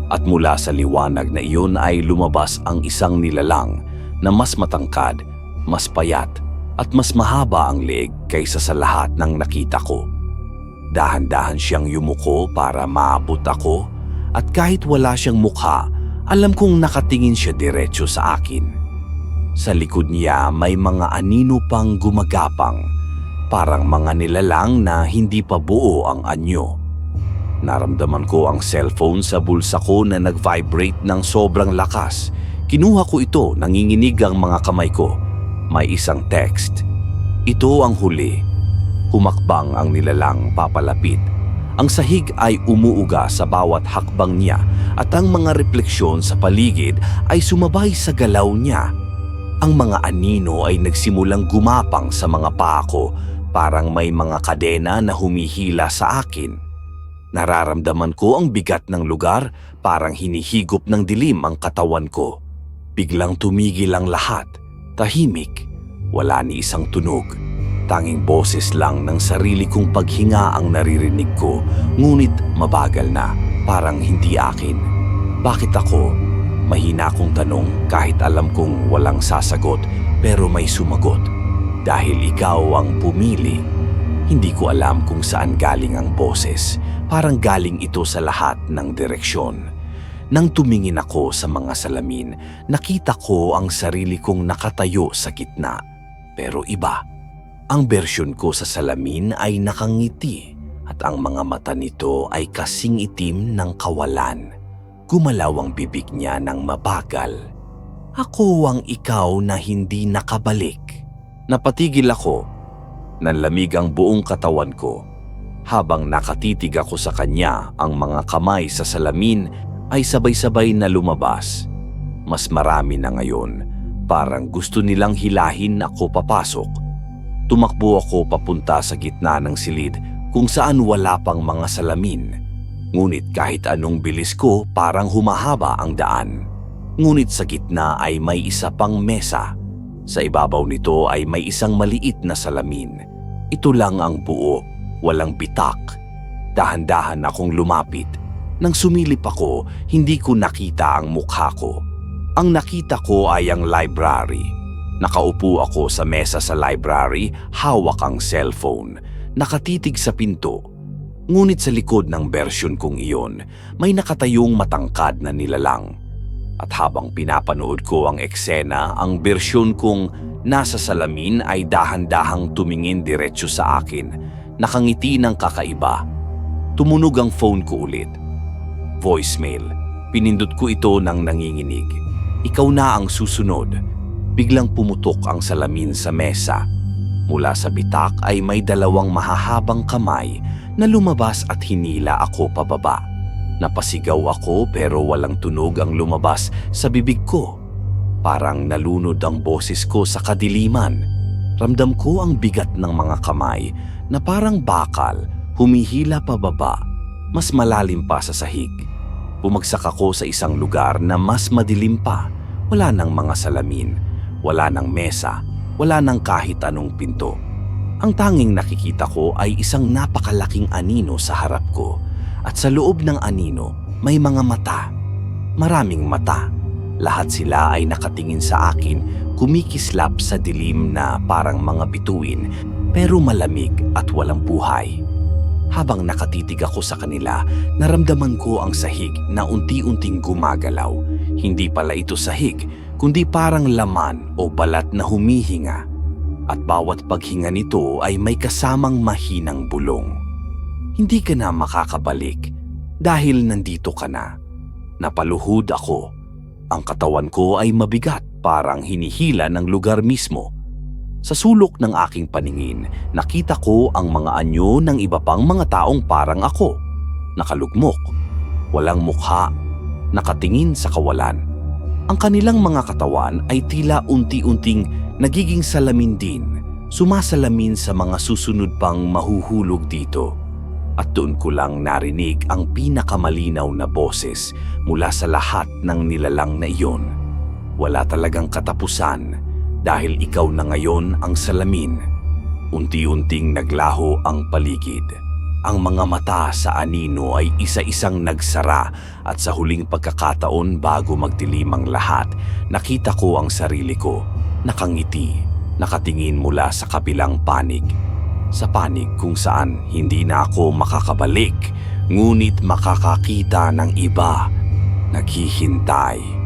At mula sa liwanag na iyon ay lumabas ang isang nilalang na mas matangkad, mas payat, at mas mahaba ang leeg kaysa sa lahat ng nakita ko. Dahan-dahan siyang yumuko para maabot ako at kahit wala siyang mukha, alam kong nakatingin siya diretso sa akin. Sa likod niya may mga anino pang gumagapang, parang mga nilalang na hindi pa buo ang anyo. Naramdaman ko ang cellphone sa bulsa ko na nag-vibrate ng sobrang lakas. Kinuha ko ito, nanginginig ang mga kamay ko. May isang text. Ito ang huli. Humakbang ang nilalang papalapit. Ang sahig ay umuuga sa bawat hakbang niya at ang mga refleksyon sa paligid ay sumabay sa galaw niya. Ang mga anino ay nagsimulang gumapang sa mga paa ko, parang may mga kadena na humihila sa akin. Nararamdaman ko ang bigat ng lugar, parang hinihigop ng dilim ang katawan ko. Biglang tumigil ang lahat, tahimik, wala ni isang tunog. Tanging boses lang ng sarili kong paghinga ang naririnig ko, ngunit mabagal na, parang hindi akin. Bakit ako? Mahina akong tanong kahit alam kong walang sasagot, pero may sumagot. Dahil ikaw ang pumili. Hindi ko alam kung saan galing ang boses. Parang galing ito sa lahat ng direksyon. Nang tumingin ako sa mga salamin, nakita ko ang sarili kong nakatayo sa gitna. Pero iba. Ang bersyon ko sa salamin ay nakangiti at ang mga mata nito ay kasing itim ng kawalan. Gumalaw ang bibig niya ng mabagal. Ako ang ikaw na hindi nakabalik. Napatigil ako. Nanlamig ang buong katawan ko. Habang nakatitig ako sa kanya, ang mga kamay sa salamin ay sabay-sabay na lumabas. Mas marami na ngayon. Parang gusto nilang hilahin ako papasok. Tumakbo ako papunta sa gitna ng silid kung saan wala pang mga salamin. Ngunit kahit anong bilis ko, parang humahaba ang daan. Ngunit sa gitna ay may isa pang mesa. Sa ibabaw nito ay may isang maliit na salamin. Ito lang ang buo, walang bitak. Dahan-dahan akong lumapit. Nang sumilip ako, hindi ko nakita ang mukha ko. Ang nakita ko ay ang library. Nakaupo ako sa mesa sa library, hawak ang cellphone. Nakatitig sa pinto. Ngunit sa likod ng bersyon kong iyon, may nakatayong matangkad na nilalang. At habang pinapanood ko ang eksena, ang bersyon kong nasa salamin ay dahan-dahang tumingin diretso sa akin. Nakangiti ng kakaiba. Tumunog ang phone ko ulit. Voicemail. Pinindot ko ito nang nanginginig. Ikaw na ang susunod. Biglang pumutok ang salamin sa mesa. Mula sa bitak ay may dalawang mahahabang kamay na lumabas at hinila ako pababa. Napasigaw ako pero walang tunog ang lumabas sa bibig ko. Parang nalunod ang boses ko sa kadiliman. Ramdam ko ang bigat ng mga kamay na parang bakal humihila pababa, mas malalim pa sa sahig. Bumagsak ako sa isang lugar na mas madilim pa. Wala nang mga salamin, wala nang mesa, wala nang kahit anong pinto. Ang tanging nakikita ko ay isang napakalaking anino sa harap ko. At sa loob ng anino, may mga mata. Maraming mata. Lahat sila ay nakatingin sa akin, kumikislap sa dilim na parang mga bituin, pero malamig at walang buhay. Habang nakatitig ako sa kanila, naramdaman ko ang sahig na unti-unting gumagalaw. Hindi pala ito sahig, kundi parang laman o balat na humihinga. At bawat paghinga nito ay may kasamang mahinang bulong. Hindi ka na makakabalik dahil nandito ka na. Napaluhod ako. Ang katawan ko ay mabigat, parang hinihila ng lugar mismo. Sa sulok ng aking paningin, nakita ko ang mga anyo ng iba pang mga taong parang ako. Nakalugmok, walang mukha, nakatingin sa kawalan. Ang kanilang mga katawan ay tila unti-unting nagiging salamin din, sumasalamin sa mga susunod pang mahuhulog dito. At doon ko lang narinig ang pinakamalinaw na boses mula sa lahat ng nilalang na iyon. Wala talagang katapusan dahil ikaw na ngayon ang salamin. Unti-unting naglaho ang paligid. Ang mga mata sa anino ay isa-isang nagsara at sa huling pagkakataon bago magdilim ang lahat, nakita ko ang sarili ko, nakangiti, nakatingin mula sa kabilang panig. Sa panig kung saan hindi na ako makakabalik, ngunit makakakita ng iba, naghihintay.